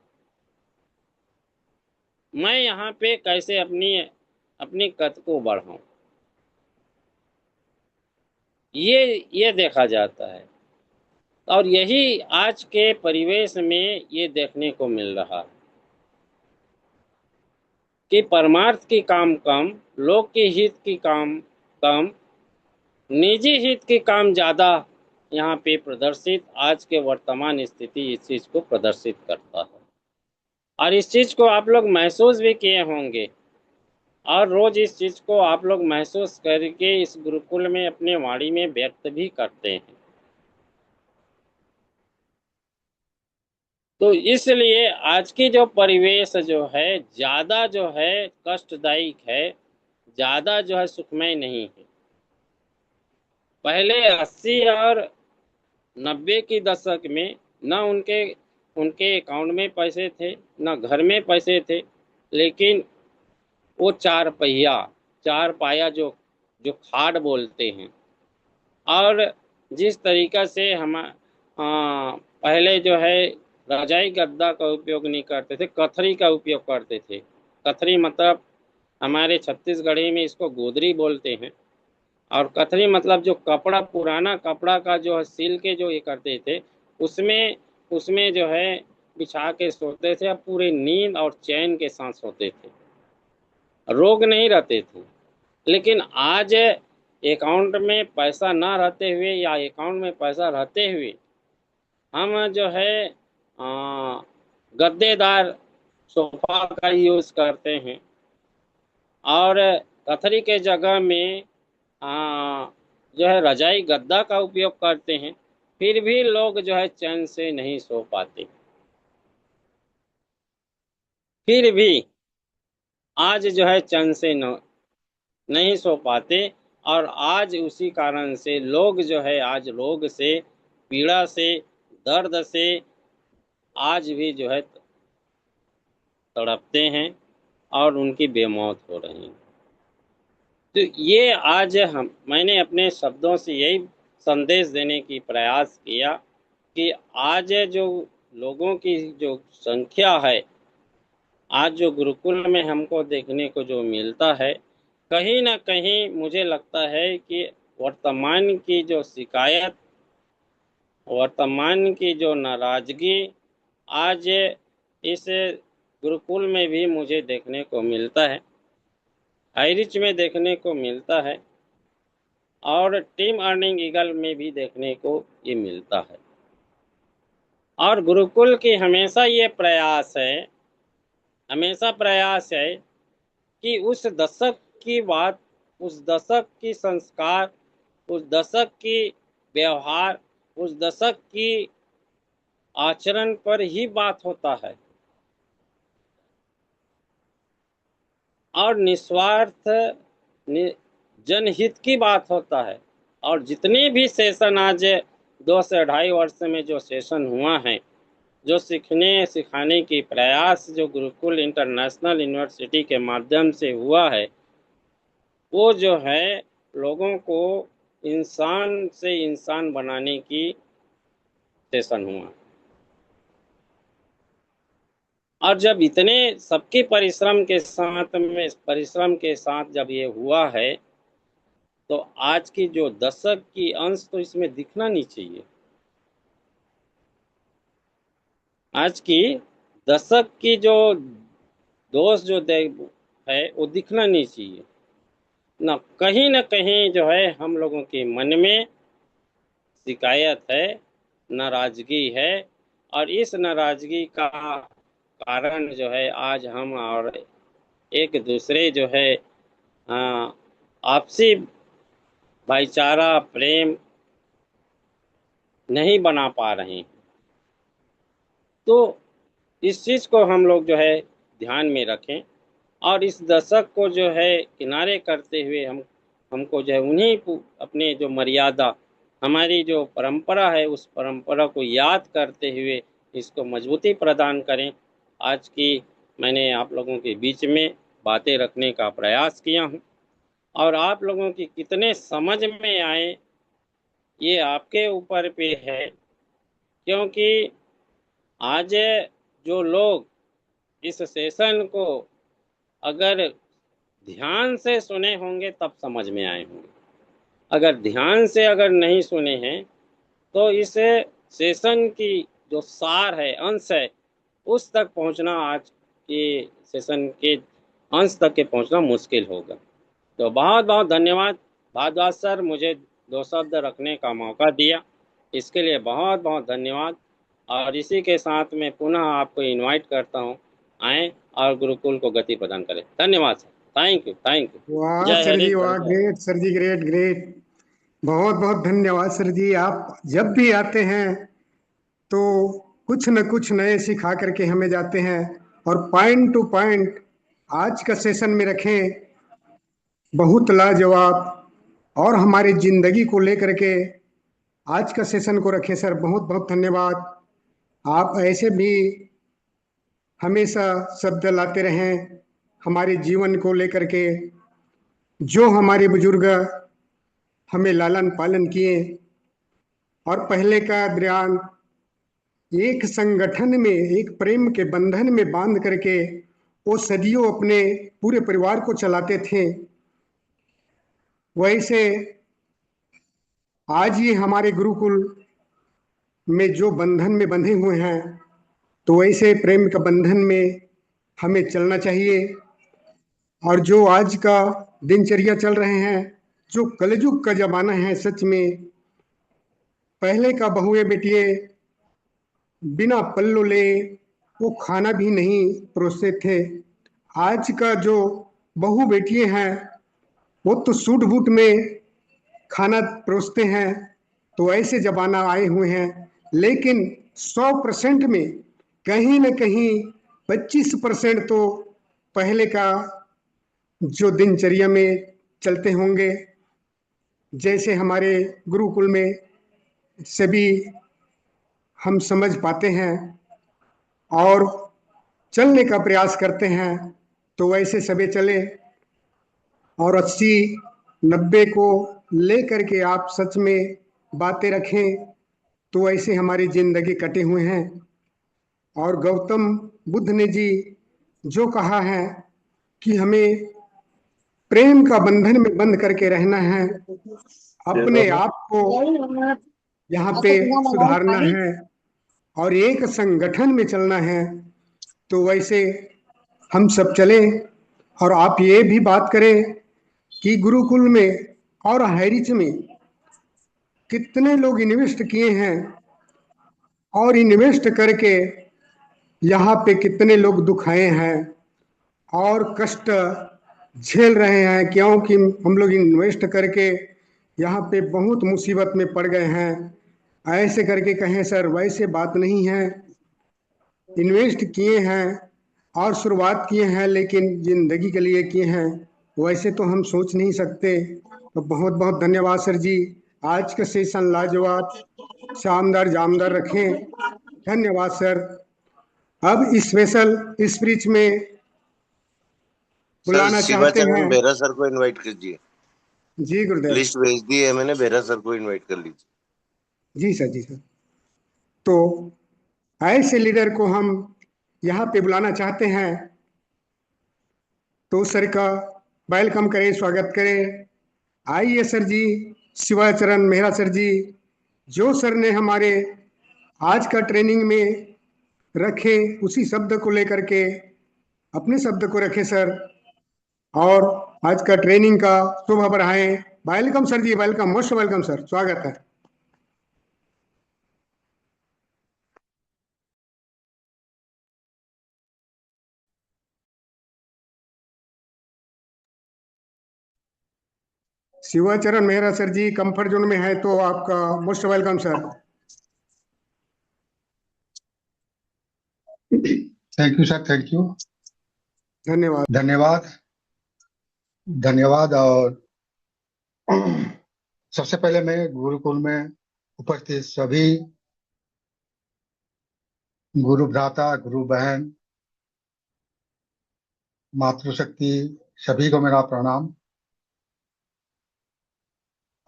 मैं यहाँ पे कैसे अपनी अपनी कद को बढ़ाऊं, ये देखा जाता है। और यही आज के परिवेश में ये देखने को मिल रहा है कि परमार्थ की काम कम, लोक के हित की काम कम, निजी हित की काम ज़्यादा यहाँ पे प्रदर्शित, आज के वर्तमान स्थिति इस चीज़ को प्रदर्शित करता है। और इस चीज को आप लोग महसूस भी किए होंगे, और रोज इस चीज को आप लोग महसूस करके इस गुरुकुल में अपने वाणी में व्यक्त भी करते हैं। तो इसलिए आज की जो परिवेश जो है ज्यादा जो है कष्टदायक है, ज्यादा जो है सुखमय नहीं है। पहले 80 और 90 की दशक में न उनके उनके अकाउंट में पैसे थे, न घर में पैसे थे, लेकिन वो चार पाया जो खाट बोलते हैं, और जिस तरीका से हम पहले जो है रजाई गद्दा का उपयोग नहीं करते थे, कथरी का उपयोग करते थे। कथरी मतलब हमारे छत्तीसगढ़ी में इसको गोदरी बोलते हैं, और कथरी मतलब जो कपड़ा, पुराना कपड़ा का जो है सिल के जो ये करते थे, उसमें उसमें जो है बिछा के सोते थे, और पूरे नींद और चैन के साथ सोते थे, रोग नहीं रहते थे। लेकिन आज अकाउंट में पैसा ना रहते हुए या अकाउंट में पैसा रहते हुए हम जो है गद्देदार सोफा का यूज करते हैं, और कथरी के जगह में जो है रजाई गद्दा का उपयोग करते हैं। फिर भी लोग जो है चैन से नहीं सो पाते। फिर भी आज जो है चैन से नहीं सो पाते, और आज उसी कारण से लोग जो है आज रोग से, पीड़ा से, दर्द से आज भी जो है तड़पते हैं, और उनकी बेमौत हो रही है। तो ये आज मैंने अपने शब्दों से यही संदेश देने की प्रयास किया कि आज जो लोगों की जो संख्या है, आज जो गुरुकुल में हमको देखने को जो मिलता है, कहीं ना कहीं मुझे लगता है कि वर्तमान की जो शिकायत, वर्तमान की जो नाराजगी आज इस गुरुकुल में भी मुझे देखने को मिलता है, हाईरिच में देखने को मिलता है, और टीम अर्निंग ईगल में भी देखने को ये मिलता है। और गुरुकुल की हमेशा ये प्रयास है, हमेशा प्रयास है कि उस दशक की बात, उस दशक की संस्कार, उस दशक की व्यवहार, उस दशक की आचरण पर ही बात होता है, और निस्वार्थ जनहित की बात होता है। और जितने भी सेशन आज 2 से 2.5 वर्ष में जो सेशन हुआ है, जो सीखने सिखाने की प्रयास जो गुरुकुल इंटरनेशनल यूनिवर्सिटी के माध्यम से हुआ है, वो जो है लोगों को इंसान से इंसान बनाने की सेशन हुआ। और जब इतने सबके परिश्रम के साथ जब ये हुआ है, तो आज की जो दशक की अंश तो इसमें दिखना नहीं चाहिए। आज की दशक की जो दोष जो है वो दिखना नहीं चाहिए। न कहीं जो है हम लोगों के मन में शिकायत है, नाराजगी है, और इस नाराजगी का कारण जो है आज हम और एक दूसरे जो है आपसी भाईचारा, प्रेम नहीं बना पा रहे हैं। तो इस चीज को हम लोग जो है ध्यान में रखें, और इस दशक को जो है किनारे करते हुए हमको जो है उन्हीं अपने जो मर्यादा, हमारी जो परंपरा है, उस परंपरा को याद करते हुए इसको मजबूती प्रदान करें। आज की मैंने आप लोगों के बीच में बातें रखने का प्रयास किया हूँ, और आप लोगों की कितने समझ में आए ये आपके ऊपर पे है, क्योंकि आज जो लोग इस सेशन को अगर ध्यान से सुने होंगे तब समझ में आए होंगे। अगर ध्यान से अगर नहीं सुने हैं तो इस सेशन की जो सार है, अंश है, उस तक पहुंचना, आज के सेशन के अंश तक के पहुंचना मुश्किल होगा। तो बहुत बहुत धन्यवाद भारद्वाज सर, मुझे 2 शब्द रखने का मौका दिया, इसके लिए बहुत बहुत धन्यवाद। और इसी के साथ मैं पुनः आपको इनवाइट करता हूँ आए और गुरुकुल को गति प्रदान करें। धन्यवाद sir. Thank you, thank you. वाह जय सर हरि जी, सर, वाह, जय। ग्रेट सर जी, ग्रेट ग्रेट। बहुत बहुत धन्यवाद सर जी। आप जब भी आते हैं तो कुछ न कुछ नए सिखा करके हमें जाते हैं, और पॉइंट टू पॉइंट आज का सेशन में रखें, बहुत लाजवाब। और हमारी जिंदगी को लेकर के आज का सेशन को रखें सर। बहुत बहुत धन्यवाद। आप ऐसे भी हमेशा शब्द लाते रहें हमारे जीवन को लेकर के, जो हमारे बुजुर्ग हमें लालन पालन किए। और पहले का ज्ञान एक संगठन में, एक प्रेम के बंधन में बांध करके वो सदियों अपने पूरे परिवार को चलाते थे। वैसे आज ये हमारे गुरुकुल में जो बंधन में बंधे हुए हैं, तो वैसे प्रेम का बंधन में हमें चलना चाहिए। और जो आज का दिनचर्या चल रहे हैं, जो कलयुग का जमाना है, सच में पहले का बहुए बेटिए बिना पल्लू ले वो खाना भी नहीं परोसते थे। आज का जो बहू बेटिए हैं वो तो सूट बूट में खाना परोसते हैं। तो ऐसे जमाना आए हुए हैं, लेकिन 100% में कहीं न कहीं 25% तो पहले का जो दिनचर्या में चलते होंगे। जैसे हमारे गुरुकुल में सभी हम समझ पाते हैं और चलने का प्रयास करते हैं, तो वैसे सभी चले। और 80-90 को लेकर के आप सच में बातें रखें, तो ऐसे हमारी जिंदगी कटे हुए हैं। और गौतम बुद्ध ने जी जो कहा है कि हमें प्रेम का बंधन में बंध करके रहना है, अपने आप को यहाँ पे सुधारना है और एक संगठन में चलना है। तो वैसे हम सब चले। और आप ये भी बात करें कि गुरुकुल में और हैरिच में कितने लोग इन्वेस्ट किए हैं, और इन्वेस्ट करके यहाँ पे कितने लोग दुखाए हैं और कष्ट झेल रहे हैं, क्योंकि हम लोग इन्वेस्ट करके यहाँ पे बहुत मुसीबत में पड़ गए हैं। ऐसे करके कहें सर, वैसे बात नहीं है। इन्वेस्ट किए हैं और शुरुआत किए हैं, लेकिन जिंदगी के लिए किए हैं, वैसे तो हम सोच नहीं सकते। तो बहुत बहुत धन्यवाद सर जी। आज का सेशन लाजवाब, शानदार जामदार रखें। धन्यवाद सर। अब स्पेशल स्पीच में सर बुलाना चाहते हैं। शिवाचरण बेहरा सर को इनवाइट कीजिए। जी गुरुदेव। लिस्ट भेज दी है मैंने, बेहरा सर को इनवाइट कर लीजिए। जी सर, जी सर। तो ऐसे लीडर को हम यहाँ पे बुलाना चाहते हैं, तो सर का वेलकम करें, स्वागत करें। आइए सर जी, शिवाचरण मेहरा सर जी, जो सर ने हमारे आज का ट्रेनिंग में रखे उसी शब्द को लेकर के अपने शब्द को रखे सर, और आज का ट्रेनिंग का शोभा बढ़ाएं। वेलकम सर जी, वेलकम, मोस्ट वेलकम सर, स्वागत है। शिवाचरण मेहरा सर जी कंफर्ट जोन में है, तो आपका most welcome sir. Thank you sir, thank you, धन्यवाद। धन्यवाद, धन्यवाद। और सबसे पहले मैं गुरुकुल में उपस्थित सभी गुरु भ्राता, गुरु बहन, मातृशक्ति, सभी को मेरा प्रणाम।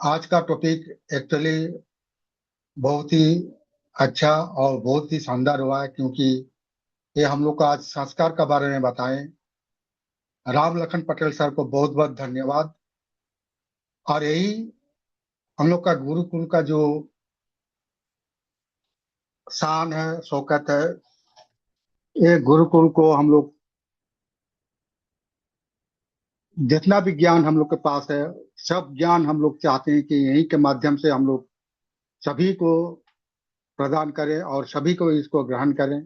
आज का टॉपिक एक्चुअली बहुत ही अच्छा और बहुत ही शानदार हुआ है, क्योंकि ये हम लोग को आज संस्कार के बारे में बताएं। राम लखन पटेल सर को बहुत बहुत धन्यवाद। और यही हम लोग का गुरुकुल का जो शान है, शौकत है, ये गुरुकुल को हम लोग जितना भी ज्ञान हम लोग के पास है, सब ज्ञान हम लोग चाहते हैं कि यहीं के माध्यम से हम लोग सभी को प्रदान करें और सभी को इसको ग्रहण करें।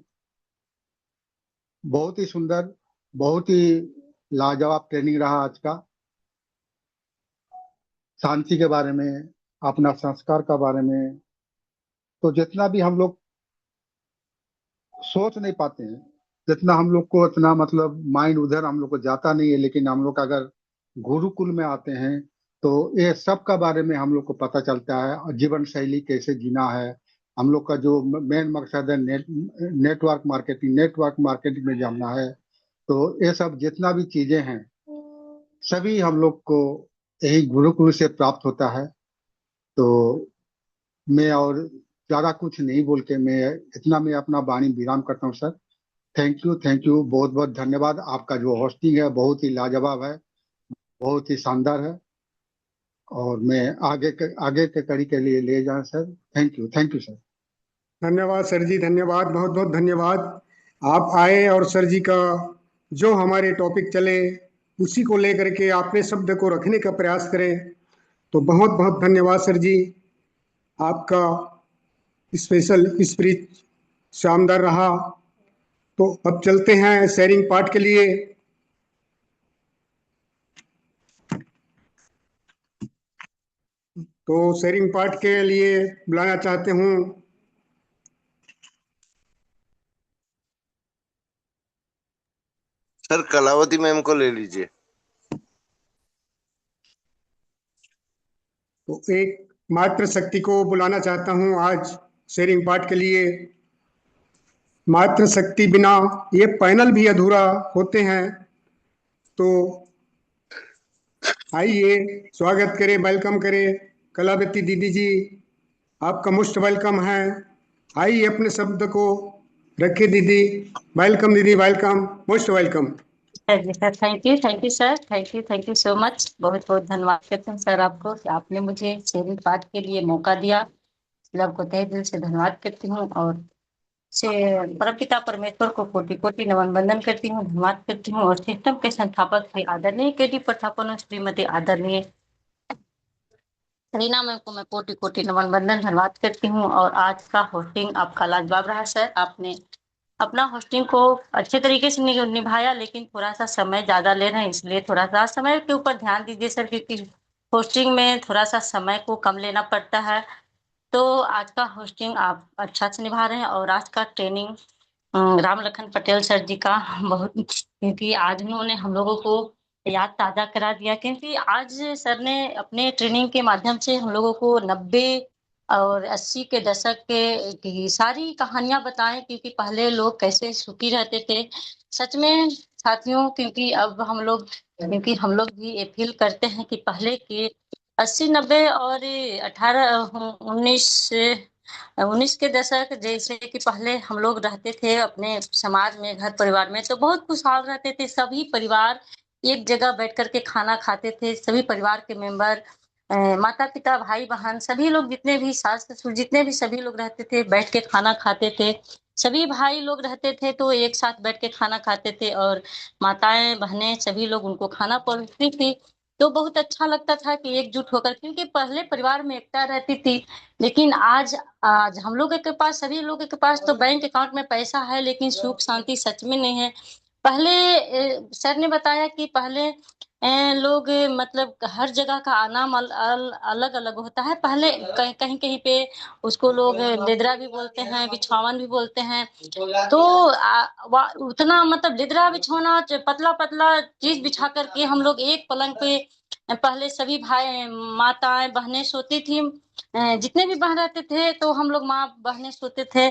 बहुत ही सुंदर, बहुत ही लाजवाब ट्रेनिंग रहा आज का। शांति के बारे में, अपना संस्कार के बारे में, तो जितना भी हम लोग सोच नहीं पाते हैं, जितना हम लोग को इतना मतलब माइंड उधर हम लोग को जाता नहीं है, लेकिन हम लोग अगर गुरुकुल में आते हैं तो ये सब का बारे में हम लोग को पता चलता है, और जीवन शैली कैसे जीना है। हम लोग का जो मेन मकसद है नेटवर्क मार्केटिंग में जानना है। तो ये सब जितना भी चीजें हैं सभी हम लोग को यही गुरुकुल से प्राप्त होता है। तो मैं और ज्यादा कुछ नहीं बोल के मैं इतना मैं अपना वाणी विराम करता हूँ सर। थैंक यू, बहुत बहुत धन्यवाद। आपका जो होस्टिंग है बहुत ही लाजवाब है, बहुत ही शानदार है, और मैं आगे के कड़ी के लिए ले जाएं सर। Thank you sir. धन्यवाद सर जी, धन्यवाद, बहुत बहुत धन्यवाद। आप आए और सर जी का जो हमारे टॉपिक चले उसी को लेकर के आपने शब्द को रखने का प्रयास करें, तो बहुत बहुत धन्यवाद सर जी। आपका स्पेशल स्पीच शानदार रहा। तो अब चलते हैं शेयरिंग पार्ट के लिए। तो शेयरिंग पार्ट के लिए बुलाना चाहते हूँ सर कलावती मैम को ले लीजिए। तो एक मातृशक्ति को बुलाना चाहता हूँ आज शेयरिंग पार्ट के लिए। मातृशक्ति बिना ये पैनल भी अधूरा होते हैं। तो आइए स्वागत करें, वेलकम करें कलावती दीदी जी। आपका मोस्ट वेलकम है। आइए अपने शब्द को रखिए दीदी। वेलकम दीदी, welcome, most welcome. Thank you sir, thank you so much. बहुत बहुत धन्यवाद करते हैं सर आपको कि आपने मुझे शेयरिंग पार्ट के लिए मौका दिया। इसलिए आपको तहे दिल से धन्यवाद करती हूँ, और से परमपिता परमेश्वर को कोटि कोटि नमन वंदन करती हूँ, धन्यवाद करती हूँ। और सिस्टम के संस्थापक श्री आदरणीय केडी प्रथापन, श्रीमती आदरणीय रीना मैम को मैं कोटि कोटि नमन वंदन धन्यवाद करती हूँ। और आज का होस्टिंग आपका लाजवाब रहा सर। आपने अपना होस्टिंग को अच्छे तरीके से निभाया, लेकिन थोड़ा सा समय ज्यादा ले रहे हैं, इसलिए थोड़ा सा समय के ऊपर ध्यान दीजिए सर, क्योंकि होस्टिंग में थोड़ा सा समय को कम लेना पड़ता है। तो आज का होस्टिंग आप अच्छा से निभा रहे हैं। और आज का ट्रेनिंग राम लखन पटेल सर जी का बहुत, क्योंकि आज उन्होंने हम लोगों को याद ताजा करा दिया, क्योंकि आज सर ने अपने ट्रेनिंग के माध्यम से हम लोगों को 90 और 80 के दशक की सारी कहानियां बताएं, क्योंकि पहले लोग कैसे सुखी रहते थे। सच में साथियों, क्योंकि हम लोग भी ये फील करते हैं कि पहले के 80 90 और 19 के दशक, जैसे कि पहले हम लोग रहते थे अपने समाज में, घर परिवार में, तो बहुत खुशहाल रहते थे। सभी परिवार एक जगह बैठ करके खाना खाते थे। सभी परिवार के मेंबर, माता पिता भाई बहन सभी लोग, जितने भी सास ससुर जितने भी सभी लोग रहते थे, बैठ के खाना खाते थे। सभी भाई लोग रहते थे तो एक साथ बैठ के खाना खाते थे, और माताएं बहनें सभी लोग उनको खाना परोसती थी। तो बहुत अच्छा लगता था कि एकजुट होकर, क्योंकि पहले परिवार में एकता रहती थी। लेकिन आज आज हम लोगों के पास, सभी लोगों के पास तो बैंक अकाउंट में पैसा है, लेकिन सुख शांति सच में नहीं है। पहले सर ने बताया कि पहले लोग मतलब हर जगह का नाम अलग अलग होता है। पहले कहीं कहीं पे उसको लोग लिद्रा भी बोलते हैं, बिछावन भी बोलते हैं। तो उतना मतलब लिद्रा बिछौना पतला पतला चीज बिछा करके हम लोग एक पलंग पे पहले सभी भाई माताएं बहनें सोती थी। जितने भी बहन रहते थे तो हम लोग माँ बहनें सोते थे।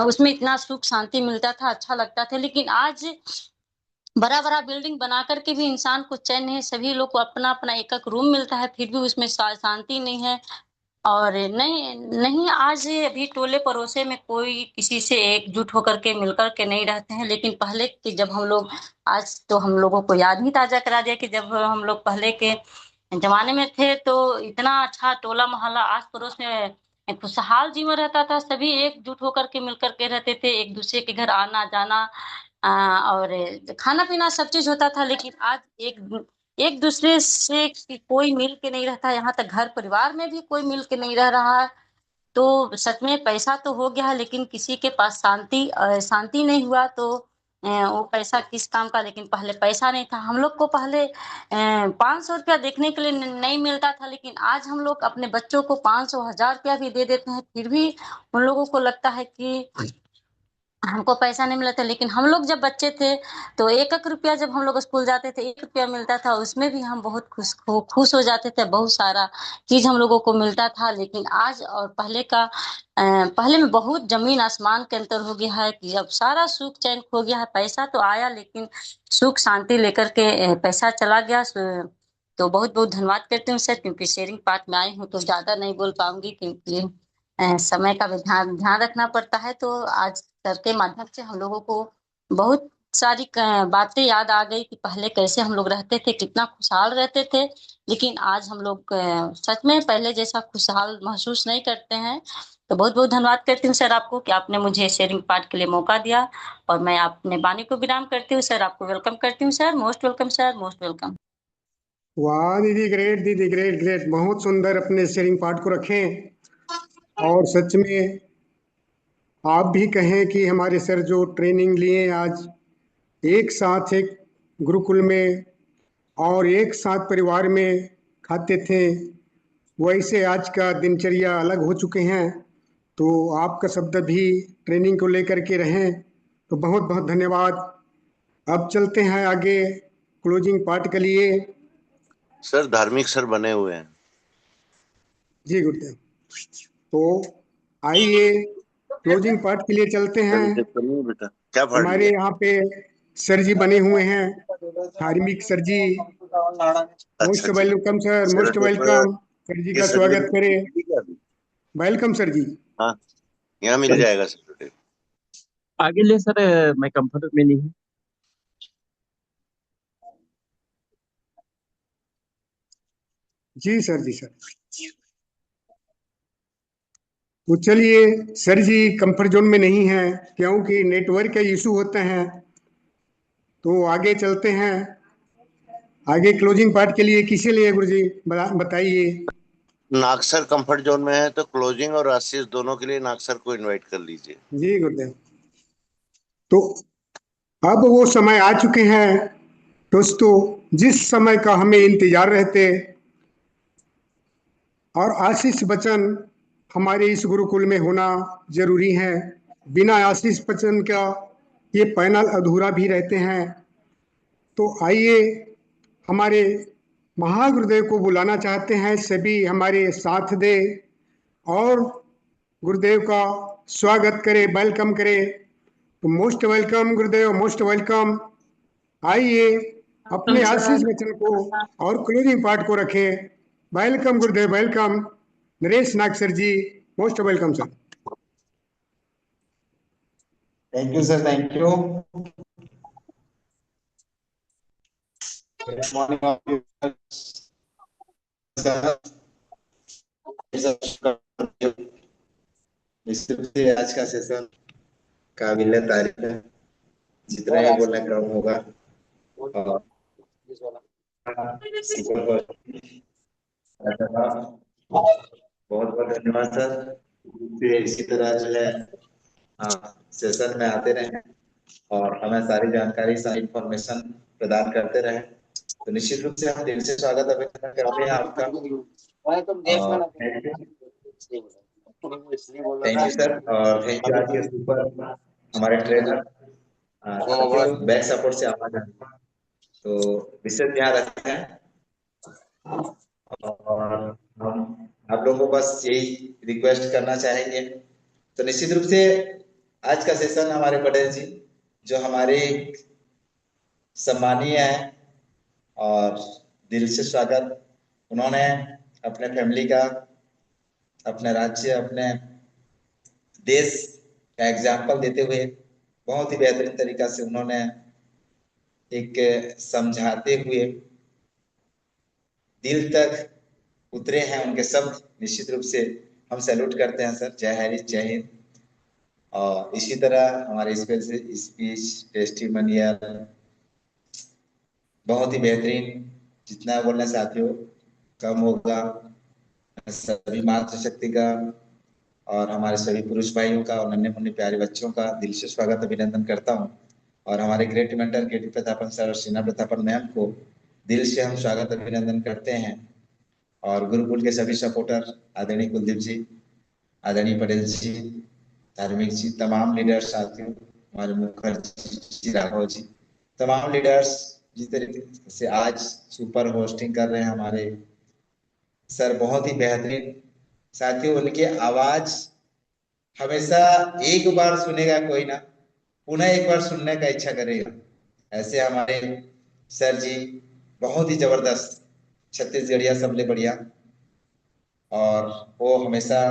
उसमें इतना सुख शांति मिलता था, अच्छा लगता था। लेकिन आज बड़ा बड़ा बिल्डिंग बना करके भी इंसान को चैन नहीं है। सभी लोग को अपना अपना एक एक रूम मिलता है, फिर भी उसमें शांति नहीं है। और नहीं नहीं, आज अभी टोले पड़ोसे में कोई किसी से एकजुट होकर के मिलकर के नहीं रहते हैं। लेकिन पहले के जब हम लोग, आज तो हम लोगों को याद ही ताजा करा दिया कि जब हम लोग पहले के जमाने में थे तो इतना अच्छा टोला मोहल्ला आस पड़ोस में खुशहाल जीवन रहता था। सभी एकजुट होकर के मिलकर के रहते थे, एक दूसरे के घर आना जाना, और खाना पीना सब चीज होता था। लेकिन आज एक दूसरे से कोई मिल के नहीं रहता। यहाँ तक घर परिवार में भी कोई मिल के नहीं रह रहा है। तो सच में पैसा तो हो गया है, लेकिन किसी के पास शांति नहीं हुआ। तो वो पैसा किस काम का, लेकिन पहले पैसा नहीं था। हम लोग को पहले 500 रुपया देखने के लिए नहीं मिलता था, लेकिन आज हम लोग अपने बच्चों को 500 1000 रुपया भी दे देते हैं, फिर भी उन लोगों को लगता है कि हमको पैसा नहीं मिला था। लेकिन हम लोग जब बच्चे थे तो 1-1 रुपया जब हम लोग स्कूल जाते थे, 1 रुपया मिलता था, उसमें भी हम बहुत खुश हो जाते थे, बहुत सारा चीज हम लोगों को मिलता था। लेकिन आज और पहले में बहुत जमीन आसमान के अंतर हो गया है कि अब सारा सुख चैन खो गया है। पैसा तो आया, लेकिन सुख शांति लेकर के पैसा चला गया। तो बहुत बहुत धन्यवाद करती हूँ सर, क्योंकि शेयरिंग पार्ट में आई हूँ तो ज्यादा नहीं बोल पाऊंगी, क्योंकि समय का भी ध्यान ध्यान रखना पड़ता है। तो आज सर के माध्यम से हम लोगों को बहुत सारी बातें याद आ गई कि पहले कैसे हम लोग रहते थे, कितना खुशहाल रहते थे। लेकिन आज हम लोग सच में पहले जैसा खुशहाल महसूस नहीं करते हैं। तो बहुत बहुत धन्यवाद करती हूँ सर आपको कि आपने मुझे शेयरिंग पार्ट के लिए मौका दिया। और मैं अपने वाणी को विराम करती हूँ सर, आपको वेलकम करती हूँ sir. Most welcome sir, most welcome. वाह दीदी, ग्रेट दीदी, ग्रेट ग्रेट, बहुत सुंदर अपने शेयरिंग पार्ट को रखें। और सच में आप भी कहें कि हमारे सर जो ट्रेनिंग लिए आज एक साथ एक गुरुकुल में और एक साथ परिवार में खाते थे, वैसे आज का दिनचर्या अलग हो चुके हैं। तो आपका शब्द भी ट्रेनिंग को लेकर के रहें, तो बहुत बहुत धन्यवाद। अब चलते हैं आगे क्लोजिंग पार्ट के लिए। सर धार्मिक सर बने हुए हैं। जी गुरुदेव। तो आइए क्लोजिंग पार्ट के लिए चलते सर हैं। इसे सुनिए बेटा, क्या फाड़ हमारे लिया? यहाँ पे सर जी बने हुए हैं, धार्मिक सर जी। अच्छा मोस्ट जी। Welcome sir, sir most paper welcome. Sir जी ये का स्वागत करें। सर्टिफिकेट क्या अभी? वेलकम सर जी। हाँ, यहाँ मिल जाएगा सर। आगे ले सर, मैं कंफर्ट में नहीं हूँ। जी सर, जी सर। तो चलिए, सर जी कंफर्ट जोन में नहीं है क्योंकि नेटवर्क का इशू होते हैं। तो आगे चलते हैं। आगे क्लोजिंग पार्ट के लिए किसे लिए गुरुजी, बताइए। नागसर कंफर्ट जोन में है तो क्लोजिंग और आशीष दोनों के लिए नागसर को इनवाइट कर लीजिए। जी गुरुदेव। तो अब वो समय आ चुके हैं दोस्तों, जिस समय का हमें इंतजार रहते। और आशीष बचन हमारे इस गुरुकुल में होना जरूरी है। बिना आशीष बचन का ये पैनल अधूरा भी रहते हैं। तो आइए हमारे महागुरुदेव को बुलाना चाहते हैं, सभी हमारे साथ दे और गुरुदेव का स्वागत करें, वेलकम करें। तो मोस्ट वेलकम गुरुदेव, मोस्ट वेलकम। आइए अपने आशीष वचन को और क्लोजिंग पार्ट को रखें। Welcome Gurudev, welcome. Naresh Nag sir ji, most welcome sir. Thank you sir, thank you. Good morning आज का सेशन काबिल तारीफ है, जितना ही बोलना कम होगा। और बहुत बहुत धन्यवाद सर। इसी तरह जो है सेशन में आते रहे और हमें सारी जानकारी, सारी इंफॉर्मेशन प्रदान करते रहे। तो निश्चित रूप से हम दिल से स्वागत अभिनंदन करते हैं आपका। थैंक यू सर, और थैंक यू आज के सुपर हमारे ट्रेनर, बैक सपोर्ट से आवाज है तो विशेष ध्यान रखें। और हम आप लोगों को बस यही रिक्वेस्ट करना चाहेंगे। तो निश्चित रूप से आज का सेशन हमारे पटेल जी जो हमारे सम्मानीय है और दिल से स्वागत। उन्होंने अपने फैमिली का, अपने राज्य, अपने देश का एग्जाम्पल देते हुए बहुत ही बेहतरीन तरीका से उन्होंने एक समझाते हुए दिल तक उतरे हैं उनके शब्द। निश्चित रूप से हम सैल्यूट करते हैं सर। जय हरी, जय हिंद। और इसी तरह हमारे स्पीच टेस्टिमोनियल बहुत ही बेहतरीन, जितना बोलने साथियों कम होगा। सभी मातृशक्ति का और हमारे सभी पुरुष भाइयों का और नन्हे मुन्ने प्यारे बच्चों का दिल से स्वागत अभिनंदन करता हूँ। और हमारे ग्रेट मेंटर केटी प्रतापन सर और शीना प्रतापन मैम को दिल से हम स्वागत अभिनंदन करते हैं। और गुरुकुल के सभी सपोर्टर आदरणीय कुलदीप जी, आदरणीय पटेल जी, धार्मिक जी, तमाम लीडर्स साथियों, हमारे मुखर्जी जी, राघव जी, तमाम लीडर्स जिस तरीके से आज सुपर होस्टिंग कर रहे हैं हमारे सर, बहुत ही बेहतरीन साथियों। उनकी आवाज हमेशा एक बार सुनेगा कोई ना, पुनः एक बार सुनने का इच्छा करेगा। ऐसे हमारे सर जी बहुत ही जबरदस्त, छत्तीसगढ़िया सबले बढ़िया, और वो हमेशा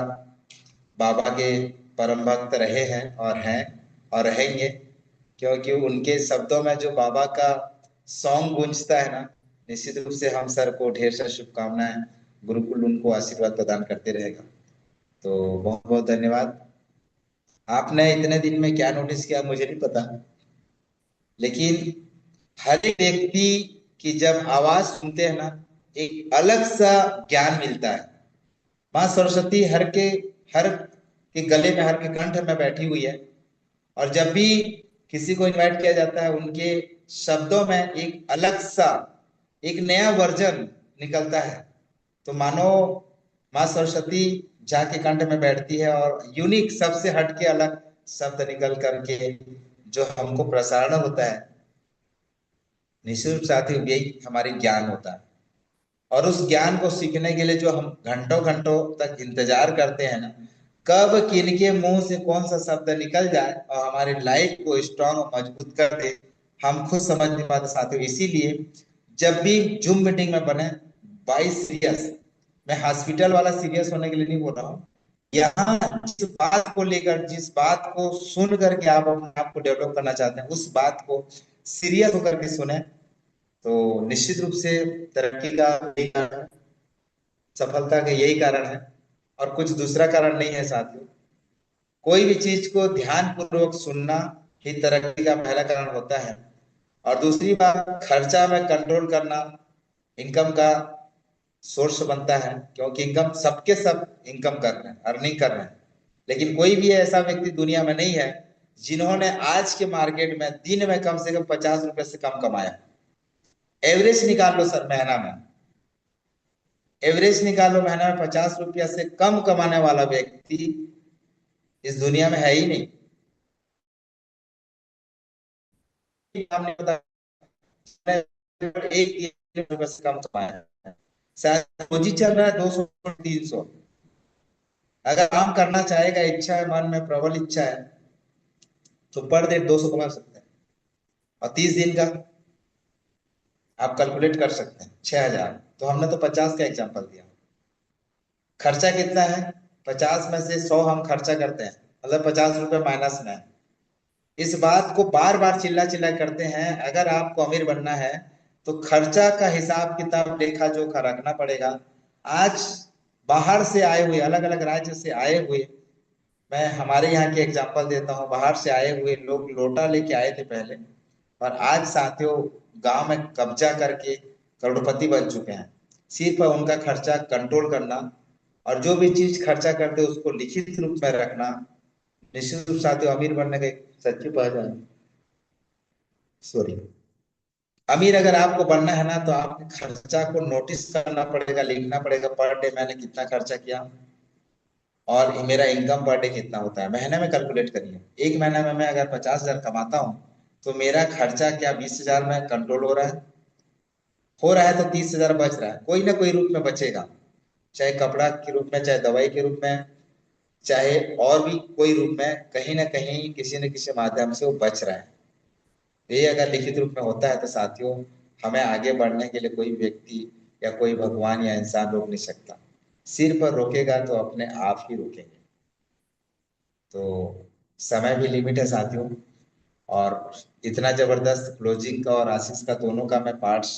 बाबा के परम भक्त रहे हैं और रहेंगे, क्योंकि उनके शब्दों में जो बाबा का सॉन्ग गूंजता है ना, निश्चित रूप से हम सर को ढेर सारी शुभकामनाएं, गुरुकुल उनको आशीर्वाद प्रदान करते रहेगा। तो बहुत बहुत धन्यवाद। आपने इतने दिन में क्या नोटिस किया मुझे नहीं पता, लेकिन हर एक व्यक्ति की जब आवाज सुनते हैं ना, एक अलग सा ज्ञान मिलता है। माँ सरस्वती हर के गले में, हर के कंठ में बैठी हुई है, और जब भी किसी को इनवाइट किया जाता है, उनके शब्दों में एक अलग सा, एक नया वर्जन निकलता है। तो मानो माँ सरस्वती जाके कंठ में बैठती है और यूनिक, सबसे हटके अलग शब्द निकल करके जो हमको प्रसारण होता है, निश्चित साथियों यही हमारी ज्ञान होता है। और उस ज्ञान को सीखने के लिए जो हम घंटों घंटों तक इंतजार करते हैं ना, कब किनके मुंह से कौन सा शब्द निकल जाए और हमारी लाइफ को स्ट्रांग और मजबूत कर दे, हम खुद समझ नहीं पाते साथियों। इसीलिए जब भी जूम मीटिंग में बने, बाई सीरियस, मैं हॉस्पिटल वाला सीरियस होने के लिए नहीं बोल रहा हूँ, यहाँ जिस बात को लेकर, जिस बात को सुन करके आप अपने आप को डेवलप करना चाहते हैं, उस बात को सीरियस होकर के सुने, तो निश्चित रूप से तरक्की का यही कारण है, सफलता का यही कारण है, और कुछ दूसरा कारण नहीं है साथियों। कोई भी चीज को ध्यान पूर्वक सुनना ही तरक्की का पहला कारण होता है। और दूसरी बात, खर्चा में कंट्रोल करना इनकम का सोर्स बनता है, क्योंकि इनकम सबके सब इनकम कर रहे हैं, अर्निंग कर रहे हैं, लेकिन कोई भी ऐसा व्यक्ति दुनिया में नहीं है जिन्होंने आज के मार्केट में दिन में कम से कम 50 रुपए से कम कमाया। एवरेज निकाल लो सर, महीना में एवरेज निकाल लो, महीना में 50 रुपया से कम कमाने वाला व्यक्ति इस दुनिया में है ही नहीं। हमने बताया एक रुपये से कम कमाया है, शायद रोजी चल रहा है 200-300। अगर काम करना चाहेगा, इच्छा है, मन में प्रबल इच्छा है, तो पर डे 200 कमा सकते हैं, और 30 दिन का आप कैलकुलेट कर सकते हैं 6000। तो हमने तो 50 का एग्जांपल दिया। खर्चा कितना है? 50 में से 100 हम खर्चा करते हैं, मतलब 50 रुपए माइनस में है। इस बात को बार बार चिल्ला चिल्ला करते हैं। अगर आपको अमीर बनना है तो खर्चा का हिसाब किताब, लेखा जोखा रखना पड़ेगा। आज बाहर से आए हुए, अलग अलग राज्य से आए हुए, मैं हमारे यहाँ के एग्जांपल देता हूँ, बाहर से आए हुए लोग लोटा लेके आए थे पहले, और आज साथियों गांव में कब्जा करके करोड़पति बन चुके हैं। सिर्फ उनका खर्चा कंट्रोल करना, और जो भी चीज खर्चा करते उसको लिखित रूप में रखना, निश्चित रूप साथियों अमीर बनने का एक सच्ची पहचान। सॉरी, अमीर अगर आपको बनना है ना, तो आपके खर्चा को नोटिस करना पड़ेगा, लिखना पड़ेगा, पर डे मैंने कितना खर्चा किया और मेरा इनकम पर डे कितना होता है, महीने में कैलकुलेट करिए। एक महीने में मैं अगर 50,000 कमाता हूँ, तो मेरा खर्चा क्या 20,000 में कंट्रोल हो रहा है? हो रहा है, तो 30,000 बच रहा है, कोई ना कोई रूप में बचेगा, चाहे कपड़ा के रूप में, चाहे दवाई के रूप में, चाहे और भी कोई रूप में, कहीं ना कहीं किसी न किसी माध्यम से वो बच रहा है। ये अगर लिखित रूप में होता है तो साथियों हमें आगे बढ़ने के लिए कोई व्यक्ति या कोई भगवान या इंसान रोक नहीं सकता। सिर पर रोकेगा तो अपने आप ही रोकेंगे। तो समय भी लिमिट है साथियों, और इतना जबरदस्त क्लोजिंग का और आशीष का दोनों का मैं पार्ट्स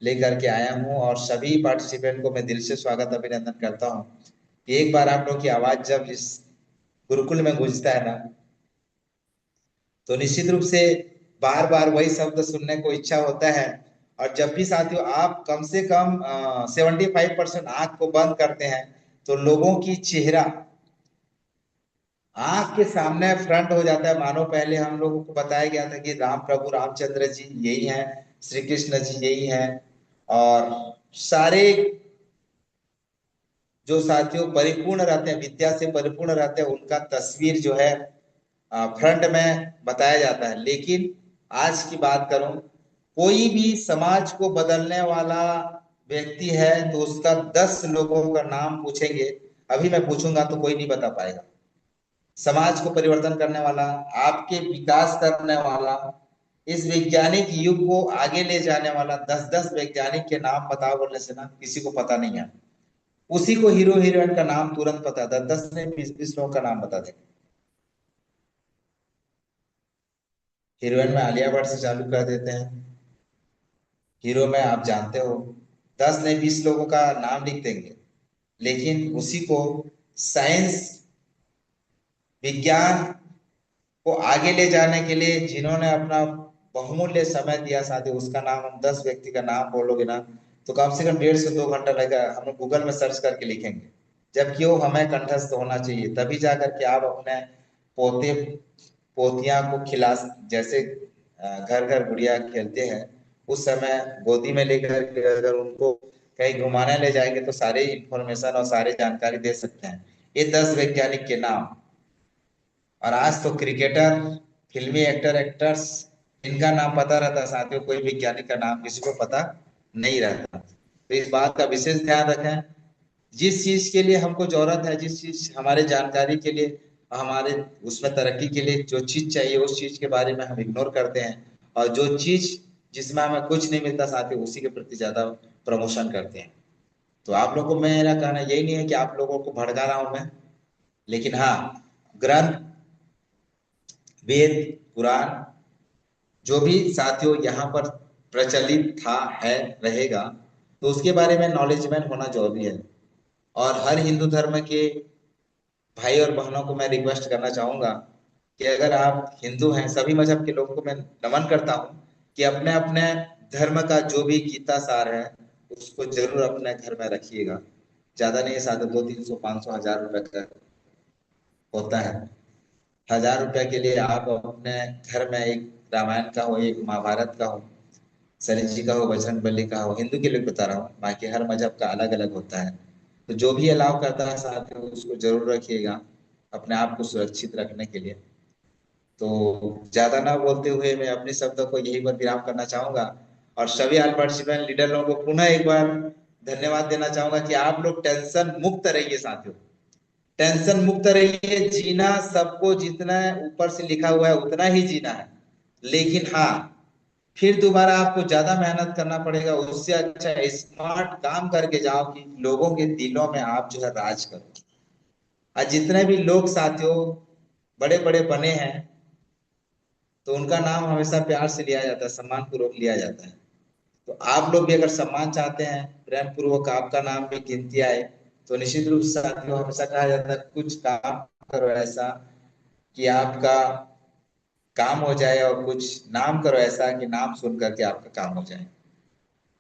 लेकर के आया हूँ, और सभी पार्टिसिपेंट को मैं दिल से स्वागत अभिनंदन करता हूँ। एक बार आप लोग की आवाज जब इस गुरुकुल में गूंजता है ना, तो निश्चित रूप से बार बार वही शब्द सुनने को इच्छा होता है। और जब भी साथियों आप कम से कम 75% आंख को बंद करते हैं, तो लोगों की चेहरा आंख के सामने फ्रंट हो जाता है, मानो पहले हम लोगों को बताया गया था कि प्रभु रामचंद्र जी यही हैं, श्री कृष्ण जी यही हैं, और सारे जो साथियों परिपूर्ण रहते हैं, विद्या से परिपूर्ण रहते हैं, उनका तस्वीर जो है फ्रंट में बताया जाता है। लेकिन आज की बात करूं, कोई भी समाज को बदलने वाला व्यक्ति है तो उसका 10 लोगों का नाम पूछेंगे, अभी मैं पूछूंगा तो कोई नहीं बता पाएगा। समाज को परिवर्तन करने वाला, आपके विकास करने वाला, इस वैज्ञानिक युग को आगे ले जाने वाला 10-10 वैज्ञानिक के नाम बता बोलने से ना किसी को पता नहीं है। उसी को हीरो हीरोइन का नाम तुरंत पता है, 10-10 ने 20-20 लोगों का नाम बता देंगे। हीरोइन में आलिया भट्ट से चालू कर देते हैं, हीरो में आप जानते हो 10 ने 20 लोगों का नाम लिख देंगे। लेकिन उसी को साइंस विज्ञान को आगे ले जाने के लिए जिन्होंने अपना बहुमूल्य समय दिया साथी, उसका नाम हम 10 व्यक्ति का नाम बोलोगे ना तो कम से कम 1.5 से 2 घंटा लगेगा, हम लोग गूगल में सर्च करके लिखेंगे, जबकि वो हमें कंठस्थ होना चाहिए। तभी जाकर के आप अपने पोते पोतियां को खिला, जैसे घर घर गुड़िया खेलते हैं उस समय गोदी में लेकर के अगर उनको कहीं घुमाने ले जाएंगे तो सारे इंफॉर्मेशन और सारे जानकारी दे सकते हैं। ये 10 वैज्ञानिक के नाम। और आज तो क्रिकेटर, फिल्मी एक्टर्स, इनका नाम पता रहता है साथियों, कोई वैज्ञानिक का नाम किसी को पता नहीं रहता। तो इस बात का विशेष ध्यान रखें, जिस चीज के लिए हमको जरूरत है, जिस चीज हमारे जानकारी के लिए, हमारे उसमें तरक्की के लिए जो चीज चाहिए उस चीज के बारे में हम इग्नोर करते हैं, और जो चीज जिसमें हमें कुछ नहीं मिलता साथियों उसी के प्रति ज्यादा प्रमोशन करते हैं। तो आप लोगों को मेरा कहना यही नहीं है कि आप लोगों को भड़का रहा हूं मैं, लेकिन हाँ, ग्रंथ, वेद, पुराण जो भी साथियों यहाँ पर प्रचलित था, है, रहेगा, तो उसके बारे में नॉलेजमेंट होना जरूरी है। और हर हिंदू धर्म के भाई और बहनों को मैं रिक्वेस्ट करना चाहूंगा कि अगर आप हिंदू हैं, सभी मजहब के लोगों को मैं नमन करता हूँ कि अपने अपने धर्म का जो भी गीता सार है उसको जरूर अपने घर में रखिएगा। ज्यादा नहीं, साथ 200-300 500 1000 रुपए का होता है। 1000 रुपए के लिए आप अपने घर में एक रामायण का हो, एक महाभारत का हो, शरद जी का हो, बजरंग बली का हो, हिंदू के लिए बता रहा हूँ, बाकी हर मजहब का अलग अलग होता है। तो जो भी अलाउ करता है साथ में उसको जरूर रखिएगा अपने आप को सुरक्षित रखने के लिए। तो ज्यादा ना बोलते हुए मैं अपने शब्दों को यही पर विराम करना चाहूंगा, और सभी ऑल पार्टिसिपेंट लीडर लोगों को पुनः एक बार धन्यवाद देना चाहूंगा कि आप लोग टेंशन मुक्त रहिए साथियों, टेंशन मुक्त रहिए। जीना सबको जितना ऊपर से लिखा हुआ है उतना ही जीना है, लेकिन हाँ फिर दोबारा आपको ज्यादा मेहनत करना पड़ेगा। उससे अच्छा स्मार्ट काम करके जाओ कि लोगों के दिलों में आप जो है राज करो। और जितने भी लोग साथियों बड़े बड़े बने हैं तो उनका नाम हमेशा प्यार से लिया जाता है, सम्मान पूर्वक लिया जाता है। तो आप लोग भी अगर सम्मान चाहते हैं, प्रेम पूर्वक आपका नाम भी गिनती आए, तो निश्चित रूप से साथियों हमेशा कहा जाता है कुछ काम करो ऐसा कि आपका काम हो जाए, और कुछ नाम करो ऐसा कि नाम सुन करके आपका काम हो जाए।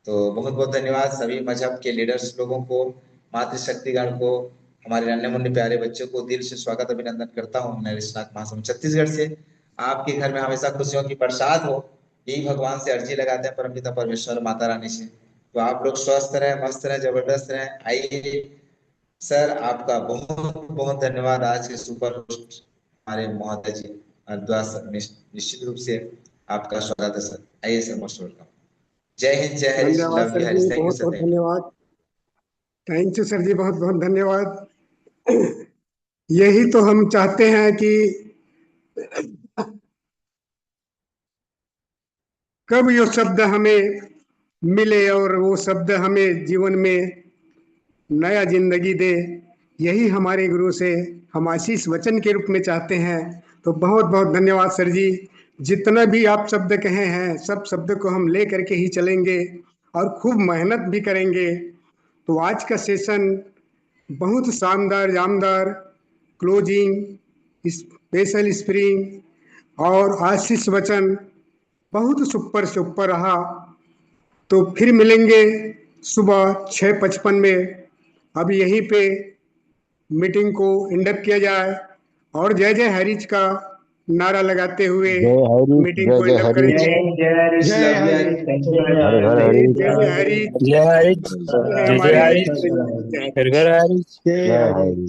तो बहुत बहुत धन्यवाद सभी मजहब के लीडर्स लोगों को, मातृशक्तिगण को, हमारे नन्हे मुन्ने प्यारे बच्चों को दिल से स्वागत अभिनंदन करता हूँ। मैं विश्वनाथ महासमुंद छत्तीसगढ़ से। आपके घर में हमेशा खुशियों की बरसात हो, यही भगवान से अर्जी लगाते हैं, परमपिता परमेश्वर माता रानी से। तो आप लोग स्वस्थ रहे, मस्त रहे, जबरदस्त रहे। आइए सर, आपका बहुत बहुत धन्यवाद आज के सुपर होस्ट हमारे महोदय जी द्वारा निश्चित रूप से आपका स्वागत है सर। आइए सर, मोस्ट वेलकम। जय हिंद, जय हरीश, धन्यवाद love sir you ji, Harish, thank you बहुत सर, बहुत थैंक यू। धन्यवाद। थैंक यू सर जी, बहुत बहुत धन्यवाद। यही तो हम चाहते हैं कि कब ये शब्द हमें मिले और वो शब्द हमें जीवन में नया जिंदगी दे। यही हमारे गुरु से हम आशीष वचन के रूप में चाहते हैं। तो बहुत बहुत धन्यवाद सर जी। जितना भी आप शब्द कहे हैं सब शब्द को हम ले करके ही चलेंगे और खूब मेहनत भी करेंगे। तो आज का सेशन बहुत शानदार जानदार, क्लोजिंग, स्पेशल स्प्रिंग और आशीष वचन बहुत सुपर से ऊपर रहा। तो फिर मिलेंगे सुबह 6:55 में। अब यहीं पे मीटिंग को इंडक्ट किया जाए और जय जय हरीश का नारा लगाते हुए जय हरीश, मीटिंग जय को जय एंड हरीश, करेंगे। जय हरीश, जय love you Harish, Harish, thank you हर घर जय हरीश, जय हरीश, जय हरीश, जय जय हमारे हरीश, जय घर घर हरीश। जय जय हरीश। हरीश।